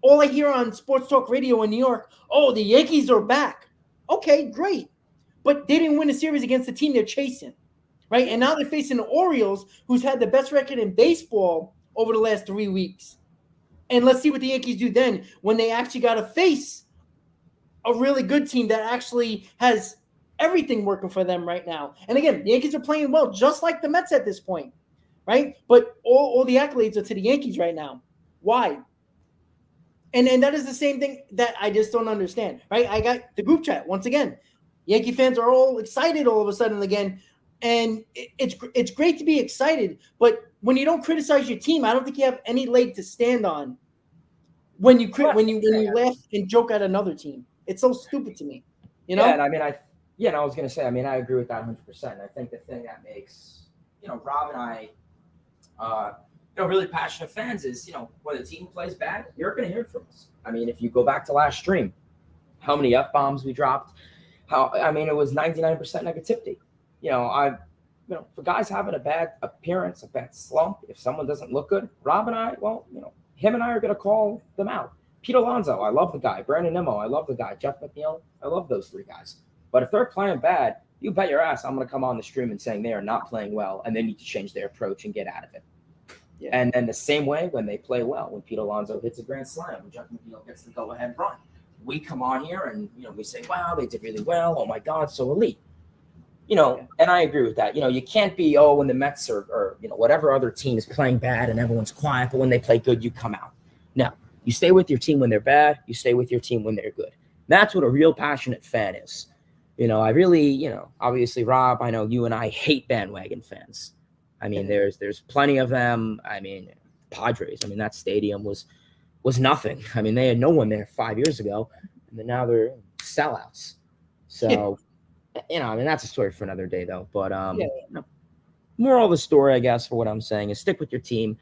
all I hear on Sports Talk Radio in New York, oh, the Yankees are back. Okay, great. But they didn't win a series against the team they're chasing, right? And now they're facing the Orioles, who's had the best record in baseball over the last 3 weeks. And let's see what the Yankees do then when they actually got to face a really good team that actually has everything working for them right now. And again, the Yankees are playing well, just like the Mets at this point, right? But all the accolades are to the Yankees right now. Why? And that is the same thing that I just don't understand, right? I got the group chat once again. Yankee fans are all excited all of a sudden again, and it's great to be excited. But when you don't criticize your team, I don't think you have any leg to stand on. When you laugh and joke at another team, it's so stupid to me, Yeah, and I mean, I was gonna say, I mean, I agree with that 100%. I think the thing that makes Rob and I, really passionate fans is when the team plays bad, you're gonna hear it from us. I mean, if you go back to last stream, how many F-bombs we dropped? It was 99% negativity. For guys having a bad appearance, a bad slump, if someone doesn't look good, Rob and I, him and I are going to call them out. Pete Alonso, I love the guy. Brandon Nimmo, I love the guy. Jeff McNeil, I love those three guys. But if they're playing bad, you bet your ass I'm going to come on the stream and saying they are not playing well, and they need to change their approach and get out of it. Yeah. And then the same way when they play well, when Pete Alonso hits a grand slam, when Jeff McNeil gets the go-ahead run, we come on here and we say, wow, they did really well. Oh my God, so elite. And I agree with that. You can't be, when the Mets or whatever other team is playing bad and everyone's quiet, but when they play good, you come out. No, you stay with your team when they're bad. You stay with your team when they're good. That's what a real passionate fan is. I really, obviously, Rob, I know you and I hate bandwagon fans. I mean, there's plenty of them. I mean, Padres, that stadium was nothing. I mean, they had no one there 5 years ago, and then now they're sellouts. So, that's a story for another day, though. But moral of the story, I guess, for what I'm saying is stick with your team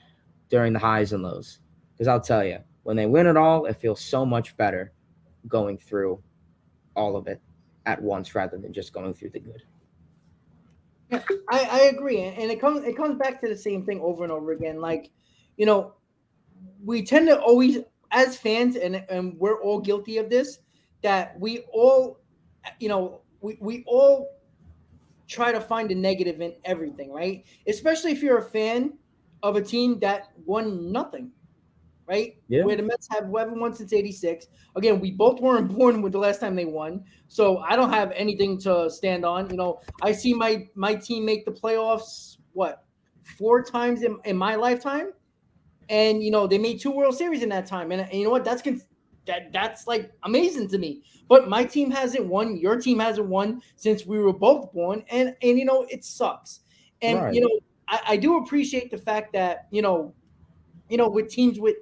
during the highs and lows. Because I'll tell you, when they win it all, it feels so much better going through all of it at once rather than just going through the good. Yeah, I agree, and it comes back to the same thing over and over again. Like, we tend to always, as fans, and we're all guilty of this, that we all, we all try to find a negative in everything, right? Especially if you're a fan of a team that won nothing, right? Yeah. Where the Mets haven't won since '86. Again, we both weren't born with the last time they won, so I don't have anything to stand on. I see my team make the playoffs, 4 times in my lifetime? And, they made 2 World Series in that time. And you know what? That's like amazing to me. But my team hasn't won. Your team hasn't won since we were both born. And it sucks. And, right. I do appreciate the fact that, with teams with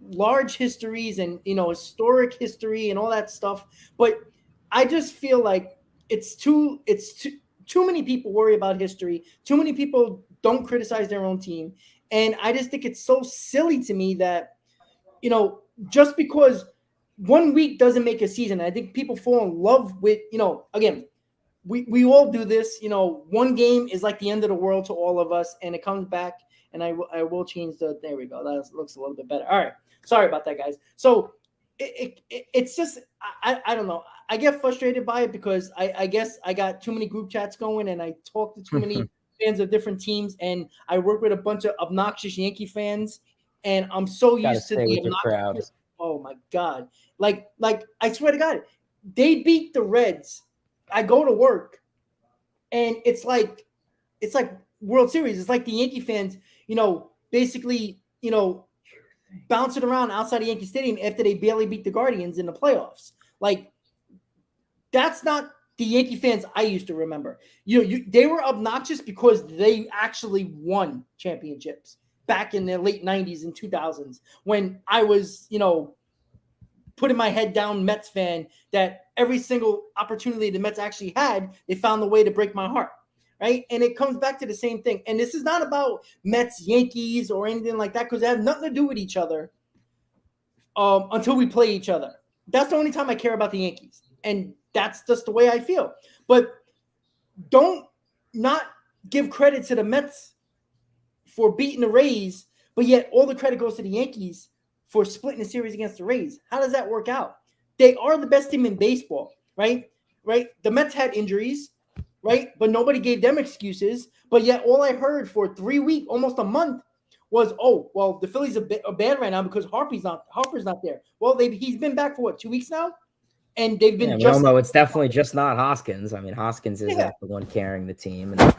large histories and, historic history and all that stuff. But I just feel like it's too many people worry about history. Too many people don't criticize their own team. And I just think it's so silly to me that, just because 1 week doesn't make a season. I think people fall in love with, again, we all do this. 1 game is like the end of the world to all of us, and it comes back. And I will change there we go. That looks a little bit better. All right. Sorry about that, guys. So it's just, I don't know. I get frustrated by it because I guess I got too many group chats going and I talk to too many fans of different teams, and I work with a bunch of obnoxious Yankee fans, and I'm so Gotta used to stay the with your crowd. obnoxious. Oh my God. Like I swear to God, they beat the Reds. I go to work and it's like World Series. It's like the Yankee fans, basically, bouncing around outside of Yankee Stadium after they barely beat the Guardians in the playoffs. Like, that's not the Yankee fans I used to remember. They were obnoxious because they actually won championships back in the late 90s and 2000s when I was, putting my head down Mets fan, that every single opportunity the Mets actually had, they found the way to break my heart. Right. And it comes back to the same thing. And this is not about Mets, Yankees, or anything like that, because they have nothing to do with each other until we play each other. That's the only time I care about the Yankees. And that's just the way I feel. But don't not give credit to the Mets for beating the Rays, but yet all the credit goes to the Yankees for splitting the series against the Rays. How does that work out? They are the best team in baseball, right? Right? The Mets had injuries, right? But nobody gave them excuses. But yet all I heard for 3 weeks, almost a month, was, oh, well, the Phillies are bad right now because Harper's not there. Well, he's been back for 2 weeks now? And they've been we all know it's definitely just not Hoskins. I mean, Hoskins isn't the one carrying the team. And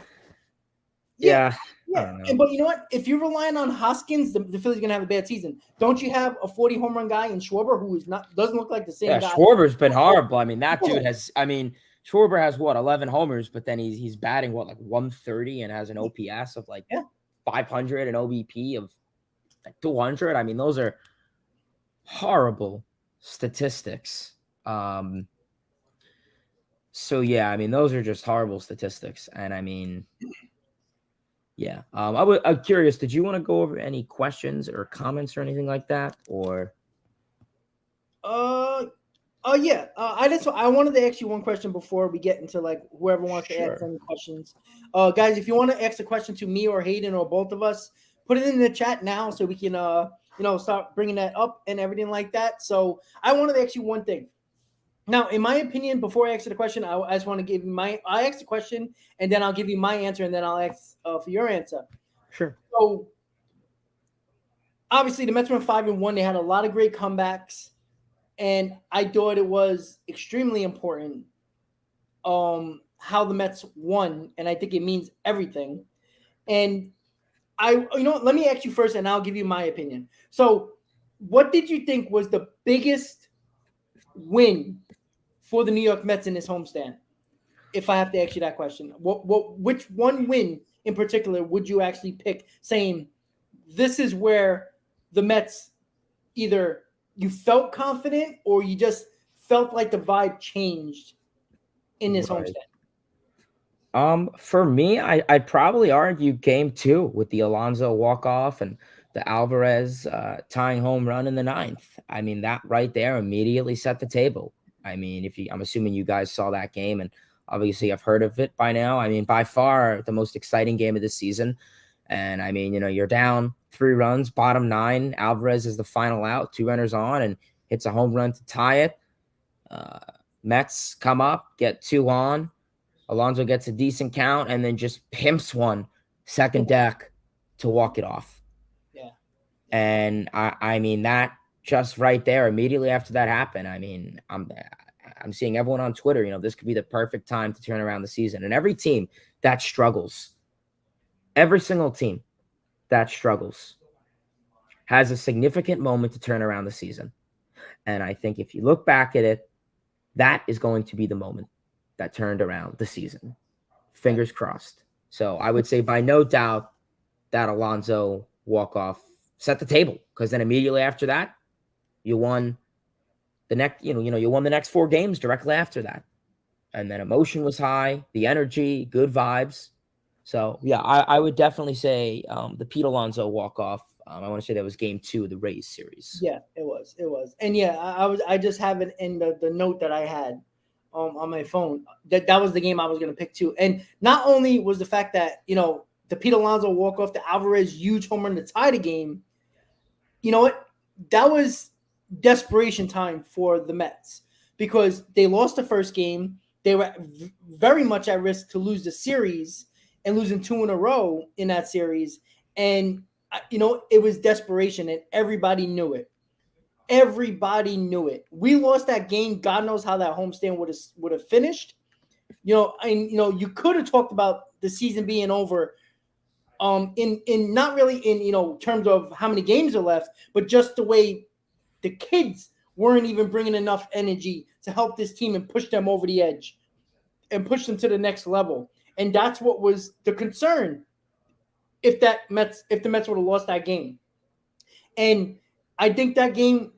yeah. But you know what? If you're relying on Hoskins, the Phillies are gonna have a bad season. Don't you have a 40 home run guy in Schwarber who doesn't look like the same guy? Schwarber's been horrible. I mean, that dude has. I mean, Schwarber has 11 homers, but then he's batting 130 and has an OPS of 500 and OBP of 200. I mean, those are horrible statistics. So yeah, I mean, those are just horrible statistics, and I mean. Yeah. I'm curious, did you want to go over any questions or comments or anything like that? Or yeah. I wanted to ask you one question before we get into whoever wants to ask any questions. Guys, if you want to ask a question to me or Hayden or both of us, put it in the chat now so we can start bringing that up and everything like that. So I wanted to ask you one thing. Now, in my opinion, before I answer the question, I just want to give you I ask the question, and then I'll give you my answer, and then I'll ask for your answer. Sure. So, obviously, the Mets went 5-1. They had a lot of great comebacks, and I thought it was extremely important how the Mets won, and I think it means everything. And let me ask you first, and I'll give you my opinion. So, what did you think was the biggest win for the New York Mets in this homestand? If I have to ask you that question, which one win in particular would you actually pick, saying this is where the Mets either you felt confident or you just felt like the vibe changed in this homestand? For me, I'd probably argue game 2 with the Alonso walk-off and the Alvarez tying home run in the 9th. I mean, that right there immediately set the table. I mean, I'm assuming you guys saw that game, and obviously I've heard of it by now. I mean, by far the most exciting game of this season. And I mean, you're down 3 runs, bottom 9. Alvarez is the final out, 2 runners on, and hits a home run to tie it. Mets come up, get 2 on. Alonso gets a decent count and then just pimps one second deck to walk it off. Yeah. And I mean, that just right there, immediately after that happened, I mean, I'm seeing everyone on Twitter, this could be the perfect time to turn around the season. And every team that struggles, every single team that struggles has a significant moment to turn around the season. And I think if you look back at it, that is going to be the moment that turned around the season. Fingers crossed. So I would say by no doubt that Alonso walk-off set the table, because then immediately after that, you won the next, you won the next 4 games directly after that. And then emotion was high, the energy, good vibes. So yeah, I would definitely say the Pete Alonso walk-off. I want to say that was game 2 of the Rays series. Yeah, it was. And yeah, I just have it in the note that I had on my phone. That was the game I was going to pick too. And not only was the fact that, the Pete Alonso walk-off, the Alvarez huge home run to tie the game, you know what? That was desperation time for the Mets. because they lost the first game. They were very much at risk to lose the series and losing 2 in a row in that series. And, it was desperation, and everybody knew it. Everybody knew it. We lost that game. God knows how that homestand would have finished. You could have talked about the season being over in not really in terms of how many games are left, but just the way the kids weren't even bringing enough energy to help this team and push them over the edge and push them to the next level. And that's what was the concern if the Mets would have lost that game. And I think that game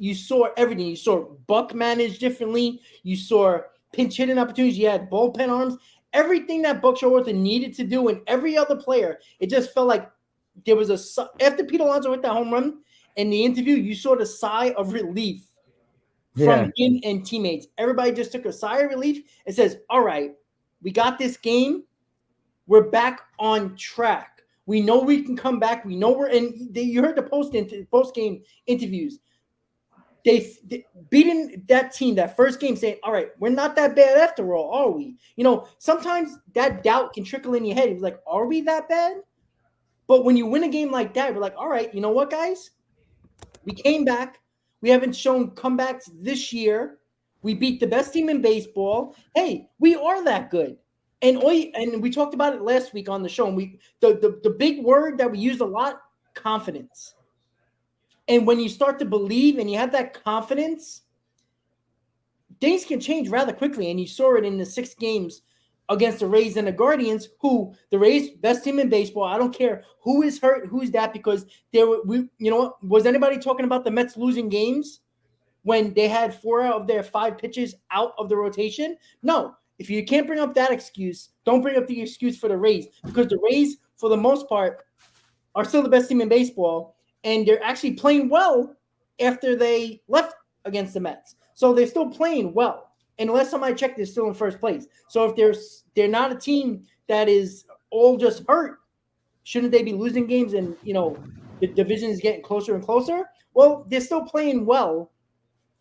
you saw everything. You saw Buck manage differently. You saw pinch hitting opportunities. You had bullpen arms. Everything that Buck Showalter needed to do, and every other player, it just felt like there was after Pete Alonso hit that home run in the interview, you saw the sigh of relief from him and teammates. Everybody just took a sigh of relief and says, all right, we got this game. We're back on track. We know we can come back. We know you heard the post-game interviews. They beating that team, that first game, saying, all right, we're not that bad after all, are we? Sometimes that doubt can trickle in your head. It's like, are we that bad? But when you win a game like that, we're like, all right, you know what, guys? We came back. We haven't shown comebacks this year. We beat the best team in baseball. Hey, we are that good. And we talked about it last week on the show. And the big word that we used a lot, confidence. And when you start to believe and you have that confidence, things can change rather quickly. And you saw it in the 6 games against the Rays and the Guardians, who the Rays, best team in baseball. I don't care who is hurt, who's that, because was anybody talking about the Mets losing games when they had 4 of their 5 pitches out of the rotation? No. If you can't bring up that excuse, don't bring up the excuse for the Rays, because the Rays, for the most part, are still the best team in baseball. And they're actually playing well after they left against the Mets. So they're still playing well. And the last time I checked, they're still in first place. So if they're not a team that is all just hurt, shouldn't they be losing games and, the division is getting closer and closer? Well, they're still playing well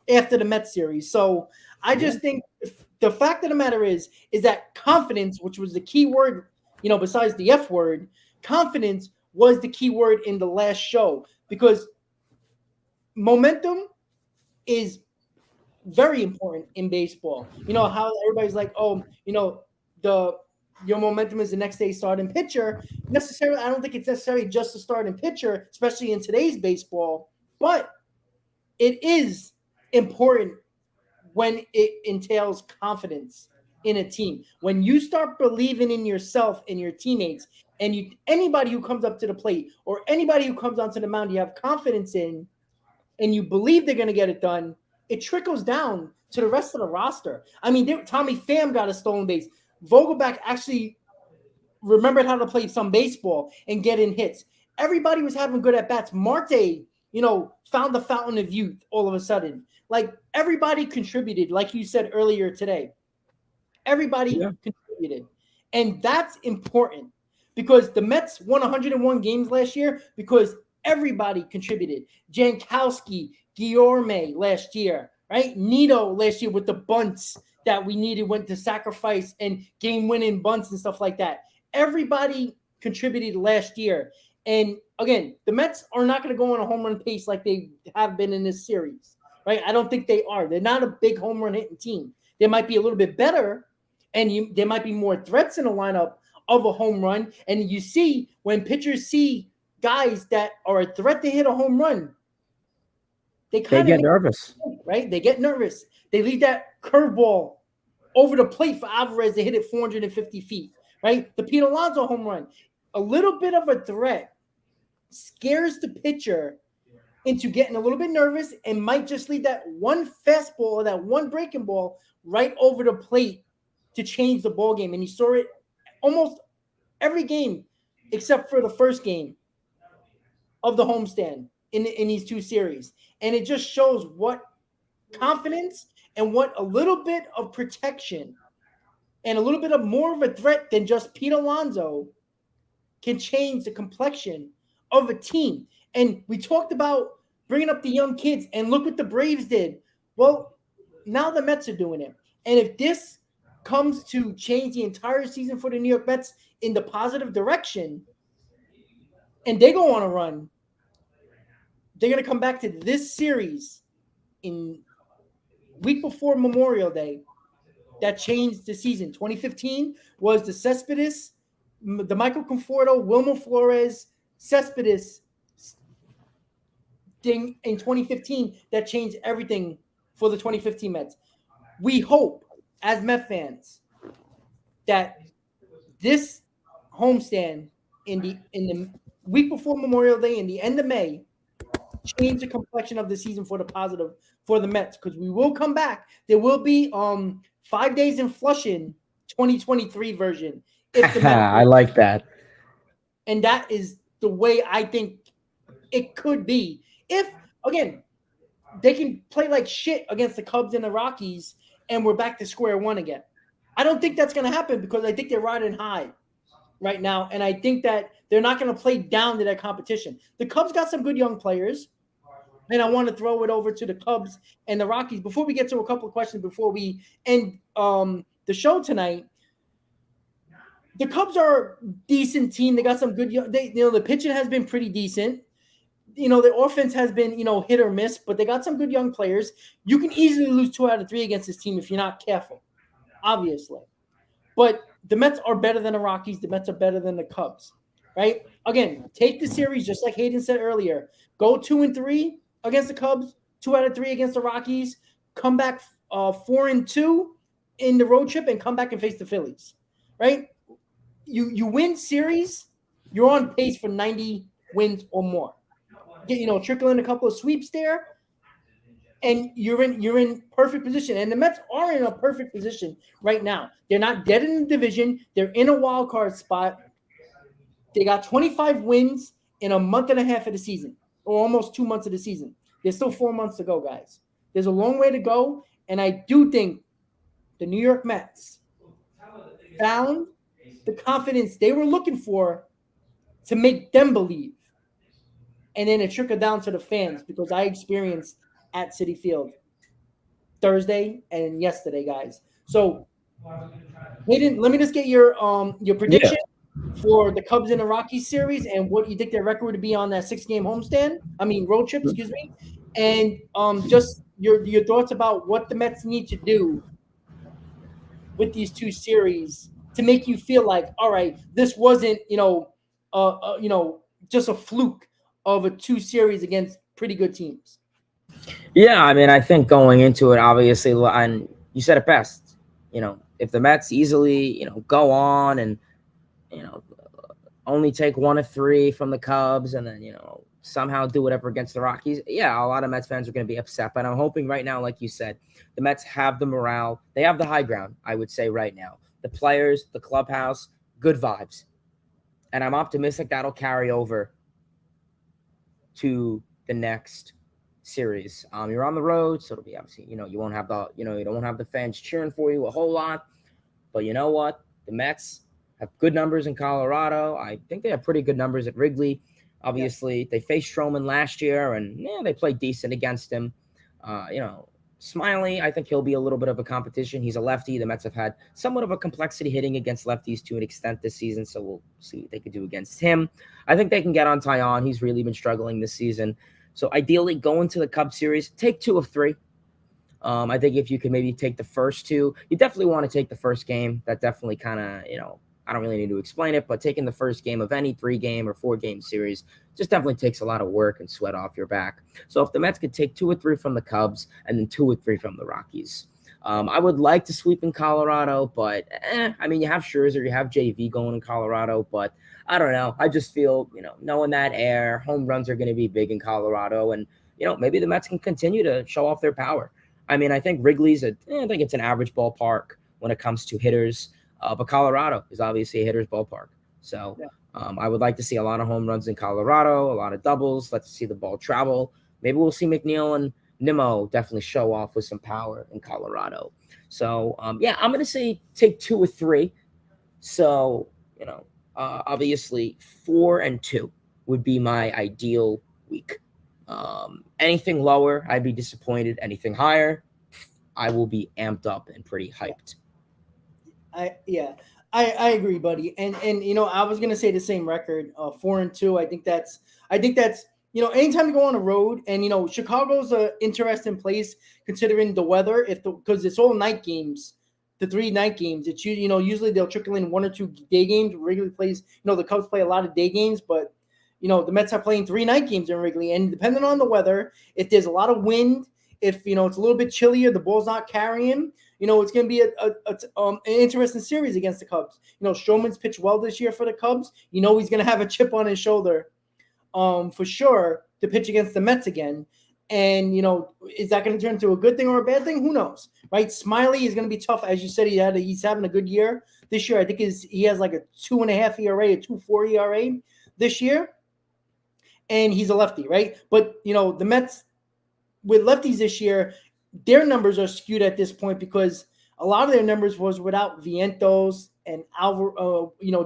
after the Mets series. So I just think the fact of the matter is that confidence, which was the key word, besides the F word, confidence was the key word in the last show, because momentum is very important in baseball. How everybody's like, oh, your momentum is the next day starting pitcher. Necessarily, I don't think it's necessarily just the starting pitcher, especially in today's baseball, but it is important when it entails confidence in a team. When you start believing in yourself and your teammates, and anybody who comes up to the plate or anybody who comes onto the mound, you have confidence in, and you believe they're going to get it done, it trickles down to the rest of the roster. I mean, Tommy Pham got a stolen base. Vogelback actually remembered how to play some baseball and get in hits. Everybody was having good at-bats. Marte, found the fountain of youth all of a sudden. Like, everybody contributed, like you said earlier today. Everybody contributed. And that's important, because the Mets won 101 games last year because everybody contributed. Jankowski, Guillorme last year, right? Nito last year with the bunts that we needed, went to sacrifice and game-winning bunts and stuff like that. Everybody contributed last year. And again, the Mets are not going to go on a home run pace like they have been in this series, right? I don't think they are. They're not a big home run hitting team. They might be a little bit better, and there might be more threats in the lineup of a home run. And you see, when pitchers see guys that are a threat to hit a home run, they get nervous, right? They get nervous. They leave that curveball over the plate for Alvarez to hit it 450 feet, right? The Pete Alonso home run, a little bit of a threat scares the pitcher into getting a little bit nervous and might just leave that one fastball or that one breaking ball right over the plate to change the ball game. And you saw it almost every game except for the first game of the homestand in these 2 series. And it just shows what confidence and what a little bit of protection and a little bit of more of a threat than just Pete Alonso can change the complexion of a team. And we talked about bringing up the young kids, and look what the Braves did. Well, now the Mets are doing it. And if this comes to change the entire season for the New York Mets in the positive direction, and they go on a run, they're going to come back to this series in week before Memorial Day that changed the season. 2015 was the Cespedes, the Michael Conforto, Wilmer Flores, Cespedes thing in 2015 that changed everything for the 2015 Mets. We hope, as Met fans, that this homestand in the week before Memorial Day, in the end of May, change the complexion of the season for the positive for the Mets, because we will come back. There will be 5 days in Flushing 2023 version. If the Mets I like that. And that is the way I think it could be. If, again, they can play like shit against the Cubs and the Rockies and we're back to square one again. I don't think that's going to happen because I think they're riding high right now, and I think that they're not going to play down to their competition. The Cubs got some good young players, and I want to throw it over to the Cubs and the Rockies. Before we get to a couple of questions before we end the show tonight, the Cubs are a decent team. They got some good – the pitching has been pretty decent. The offense has been, hit or miss, but they got some good young players. You can easily lose 2 out of 3 against this team if you're not careful, obviously. But the Mets are better than the Rockies. The Mets are better than the Cubs, right? Again, take the series, just like Hayden said earlier. Go 2-3 against the Cubs, 2 out of 3 against the Rockies. Come back 4-2 in the road trip and come back and face the Phillies, right? You win series, you're on pace for 90 wins or more. Trickle in a couple of sweeps there, and you're in perfect position. And the Mets are in a perfect position right now. They're not dead in the division. They're in a wild card spot. They got 25 wins in a month and a half of the season, or almost 2 months of the season. There's still 4 months to go, guys. There's a long way to go, and I do think the New York Mets found the confidence they were looking for to make them believe. And then it trickled down to the fans, because I experienced at Citi Field Thursday and yesterday, guys. So, Hayden, let me just get your prediction for the Cubs and the Rockies series and what you think their record would be on that 6-game road trip, excuse me. And just your thoughts about what the Mets need to do with these 2 series to make you feel like, all right, this wasn't, just a fluke of a 2 series against pretty good teams. Yeah, I think going into it, obviously, and you said it best, if the Mets easily, go on and, only take 1 of 3 from the Cubs and then, somehow do whatever against the Rockies, yeah, a lot of Mets fans are going to be upset. But I'm hoping right now, like you said, the Mets have the morale. They have the high ground, I would say right now. The players, the clubhouse, good vibes. And I'm optimistic that'll carry over to the next series. You're on the road, so it'll be obviously, you won't have you don't have the fans cheering for you a whole lot. But you know what? The Mets have good numbers in Colorado. I think they have pretty good numbers at Wrigley. Obviously, they faced Stroman last year, and they played decent against him. Smiley, I think he'll be a little bit of a competition. He's a lefty. The Mets have had somewhat of a complexity hitting against lefties to an extent this season, so we'll see what they can do against him. I think they can get on Taillon. He's really been struggling this season. So ideally, go into the Cubs series, take 2 of 3. I think if you could maybe take the first 2, you definitely want to take the first game. That definitely kind of, I don't really need to explain it, but taking the first game of any 3-game or 4-game series just definitely takes a lot of work and sweat off your back. So if the Mets could take 2 or 3 from the Cubs and then 2 or 3 from the Rockies, I would like to sweep in Colorado, but you have Scherzer, you have JV going in Colorado, but I don't know. I just feel, knowing that air, home runs are going to be big in Colorado, and maybe the Mets can continue to show off their power. I think Wrigley's I think it's an average ballpark when it comes to hitters. But Colorado is obviously a hitter's ballpark. So I would like to see a lot of home runs in Colorado, a lot of doubles. Let's see the ball travel. Maybe we'll see McNeil and Nimmo definitely show off with some power in Colorado. So, I'm going to say take 2 or 3. So, obviously 4-2 would be my ideal week. Anything lower, I'd be disappointed. Anything higher, I will be amped up and pretty hyped. I agree, buddy. And I was gonna say the same record, 4-2. I think that's anytime you go on the road, and Chicago's a interesting place considering the weather, because it's all night games, the 3 night games. It's usually they'll trickle in 1 or 2 day games. Wrigley plays, the Cubs play a lot of day games, but the Mets are playing 3 night games in Wrigley, and depending on the weather, if there's a lot of wind, if it's a little bit chillier, the ball's not carrying. It's going to be an interesting series against the Cubs. Stroman's pitched well this year for the Cubs. He's going to have a chip on his shoulder, for sure, to pitch against the Mets again. And is that going to turn into a good thing or a bad thing? Who knows, right? Smiley is going to be tough, as you said. He's having a good year this year. I think he has like a 2.5 ERA, a 2.4 ERA this year, and he's a lefty, right? But the Mets with lefties this year, their numbers are skewed at this point because a lot of their numbers was without Vientos and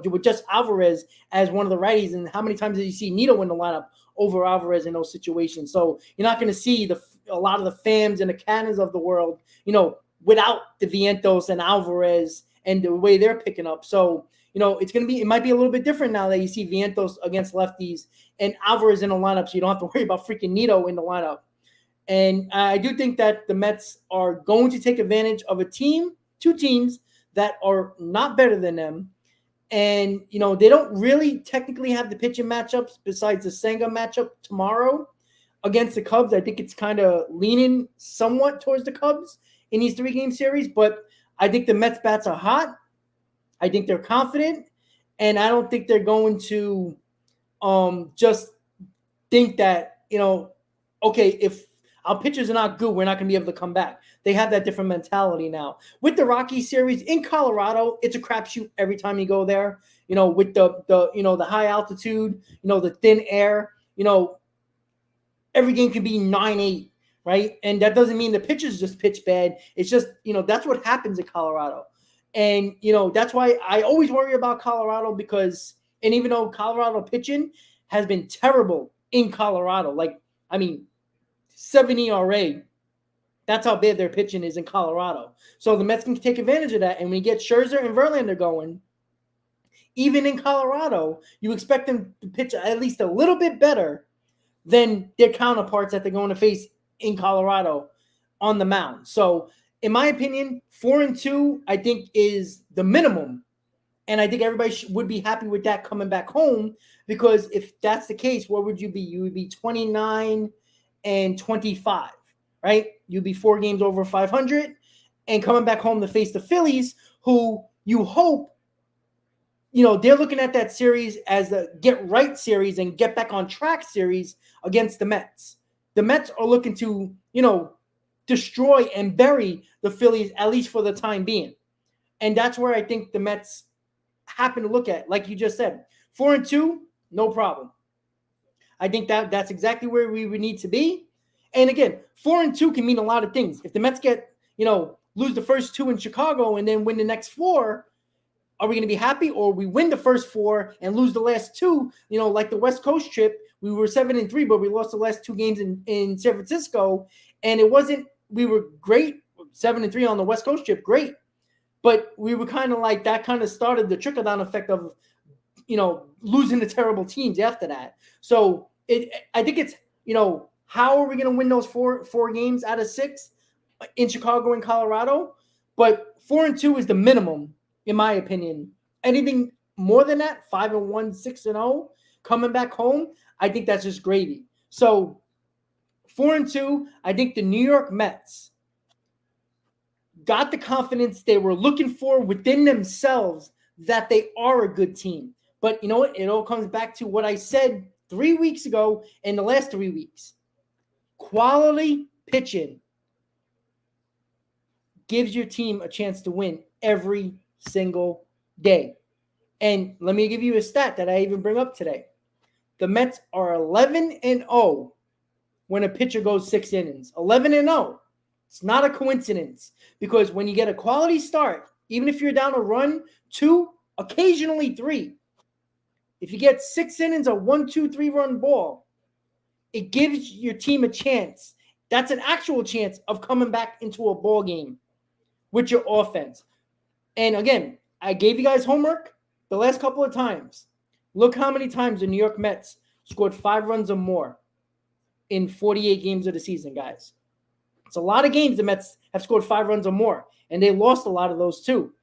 with just Alvarez as one of the righties. And how many times did you see Nito in the lineup over Alvarez in those situations? So you're not going to see a lot of the Phams and the Cannons of the world, without the Vientos and Alvarez and the way they're picking up. So, it might be a little bit different now that you see Vientos against lefties and Alvarez in the lineup, so you don't have to worry about freaking Nito in the lineup. And I do think that the Mets are going to take advantage of two teams that are not better than them. And, they don't really technically have the pitching matchups besides the Senga matchup tomorrow against the Cubs. I think it's kind of leaning somewhat towards the Cubs in these 3-game series. But I think the Mets bats are hot. I think they're confident. And I don't think they're going to just think that, okay, if our pitchers are not good, we're not going to be able to come back. They have that different mentality now. With the Rockies series in Colorado, it's a crapshoot every time you go there. With the high altitude, the thin air, every game can be 9-8, right? And that doesn't mean the pitchers just pitch bad. It's just, that's what happens in Colorado. And, that's why I always worry about Colorado and even though Colorado pitching has been terrible in Colorado, 7 ERA, that's how bad their pitching is in Colorado. So the Mets can take advantage of that. And when you get Scherzer and Verlander going, even in Colorado, you expect them to pitch at least a little bit better than their counterparts that they're going to face in Colorado on the mound. So in my opinion, 4-2, I think, is the minimum. And I think everybody would be happy with that coming back home, because if that's the case, what would you be? You would be 29-25, right? You'd be 4 games over 500 and coming back home to face the Phillies, who you hope, they're looking at that series as a get right series and get back on track series against the Mets. The Mets are looking to, destroy and bury the Phillies, at least for the time being. And that's where I think the Mets happen to look at, like you just said, 4-2, no problem. I think that's exactly where we would need to be. And again, 4-2 can mean a lot of things. If the Mets lose the first 2 in Chicago and then win the next 4, are we going to be happy? Or we win the first 4 and lose the last 2, like the West Coast trip, we were 7-3, but we lost the last 2 games in San Francisco. And we were great, 7-3 on the West Coast trip, great. But we were kind of like, that kind of started the trickle-down effect of, losing the terrible teams after that. So I think it's, how are we going to win those four games out of 6 in Chicago and Colorado? But 4-2 is the minimum, in my opinion. Anything more than that, 5-1, 6-0, coming back home, I think that's just gravy. So 4-2, I think the New York Mets got the confidence they were looking for within themselves that they are a good team. But you know what? It all comes back to what I said 3 weeks ago and the last 3 weeks. Quality pitching gives your team a chance to win every single day. And let me give you a stat that I even bring up today. The Mets are 11-0 when a pitcher goes 6 innings. 11-0. It's not a coincidence, because when you get a quality start, even if you're down a run, 2, occasionally 3, if you get 6 innings of 1, 2, 3 run ball, it gives your team a chance That's an actual chance of coming back into a ball game with your offense. And again, I gave you guys homework the last couple of times. Look how many times the New York Mets scored 5 runs or more in 48 games of the season, guys. It's a lot of games the Mets have scored 5 runs or more, and they lost a lot of those too.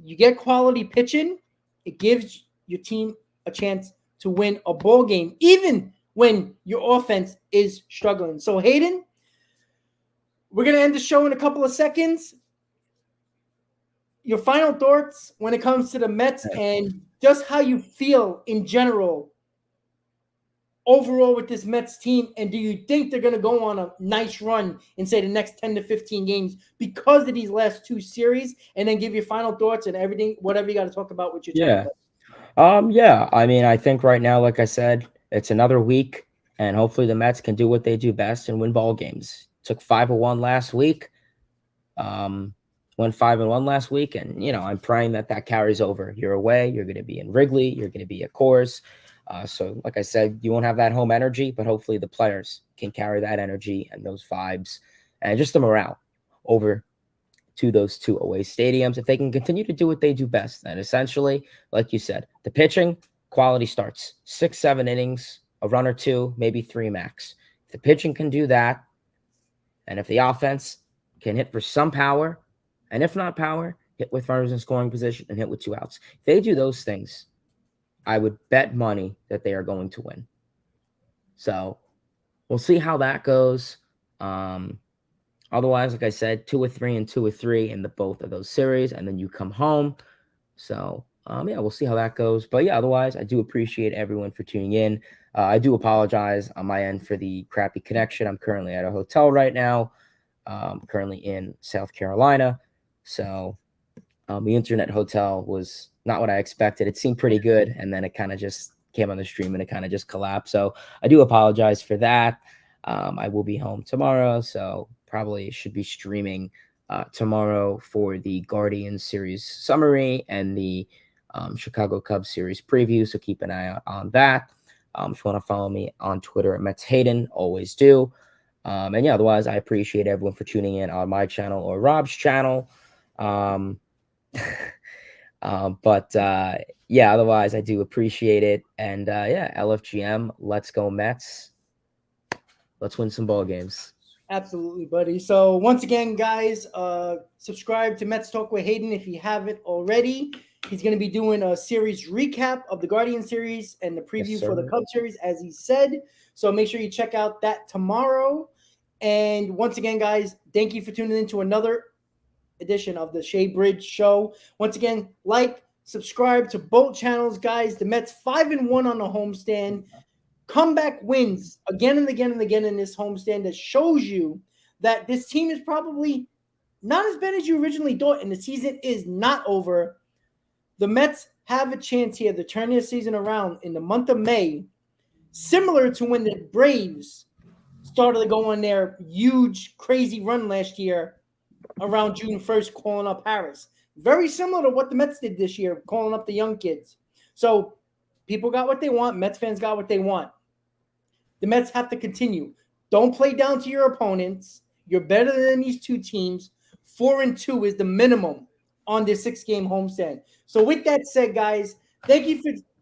You get quality pitching, it gives your team a chance to win a ball game, even when your offense is struggling. So, Hayden, we're going to end the show in a couple of seconds. Your final thoughts when it comes to the Mets and just how you feel in general overall with this Mets team, and do you think they're going to go on a nice run in, say, the next 10 to 15 games because of these last 2 series, and then give your final thoughts and everything, whatever you got to talk about with your team? Yeah. I mean, I think right now, like I said, it's another week, and hopefully the Mets can do what they do best and win ball games. Took 5-1 last week. Went 5-1 last week, and I'm praying that carries over. You're away. You're going to be in Wrigley. You're going to be at Coors. So, like I said, you won't have that home energy, but hopefully the players can carry that energy and those vibes and just the morale over to those 2 away stadiums. If they can continue to do what they do best, and essentially, like you said, the pitching quality starts 6-7 innings, a run or 2, maybe 3 max. If the pitching can do that, and if the offense can hit for some power, and if not power, hit with runners in scoring position and hit with 2 outs. If they do those things, I would bet money that they are going to win. So we'll see how that goes. Otherwise, like I said, 2-3 and 2-3 in the both of those series, and then you come home. So we'll see how that goes. But yeah, otherwise, I do appreciate everyone for tuning in. I do apologize on my end for the crappy connection. I'm currently at a hotel right now. Currently in South Carolina. So the internet hotel was not what I expected. It seemed pretty good, and then it kind of just came on the stream and it kind of just collapsed. So I do apologize for that. I will be home tomorrow, so probably should be streaming tomorrow for the Guardians series summary and the Chicago Cubs series preview. So keep an eye out on that. If you want to follow me on Twitter at Mets Hayden, always do. And yeah, otherwise, I appreciate everyone for tuning in on my channel or Rob's channel. Yeah, otherwise, I do appreciate it. And yeah, LFGM, let's go Mets. Let's win some ball games. Absolutely, buddy. So once again, guys, subscribe to Mets Talk with Hayden if you haven't already. He's going to be doing a series recap of the Guardian series and the preview for the Cubs series, as he said. So make sure you check out that tomorrow. And once again, guys, thank you for tuning in to another edition of the Shea Bridge Show. Once again, like, subscribe to both channels, guys. The Mets 5-1 on the homestand. Comeback wins again and again and again in this homestand that shows you that this team is probably not as bad as you originally thought, and the season is not over. The Mets have a chance here to turn their season around in the month of May, similar to when the Braves started to go on their huge, crazy run last year around June 1st, calling up Harris. Very similar to what the Mets did this year, calling up the young kids. So people got what they want. Mets fans got what they want. The Mets have to continue. Don't play down to your opponents. You're better than these 2 teams. 4-2 is the minimum on this 6-game homestand. So with that said, guys, thank you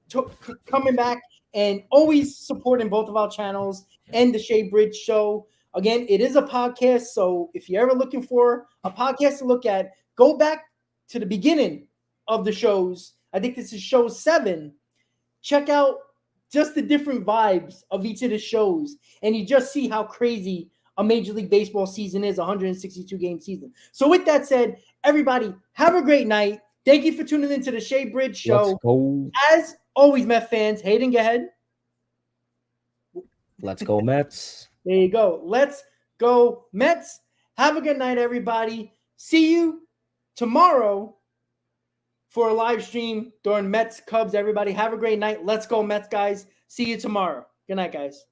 for coming back and always supporting both of our channels and the Shea Bridge Show. Again, it is a podcast, so if you're ever looking for a podcast to look at, go back to the beginning of the shows. I think this is show 7. Check out just the different vibes of each of the shows, and you just see how crazy a Major League Baseball season is, a 162-game season. So with that said, everybody, have a great night. Thank you for tuning into the Shea Bridge Show. Let's go. As always, Met fans, Hayden, go ahead. Let's go Mets. There you go. Let's go Mets. Have a good night, everybody. See you tomorrow for a live stream during Mets Cubs. Everybody have a great night. Let's go Mets, guys. See you tomorrow. Good night, guys.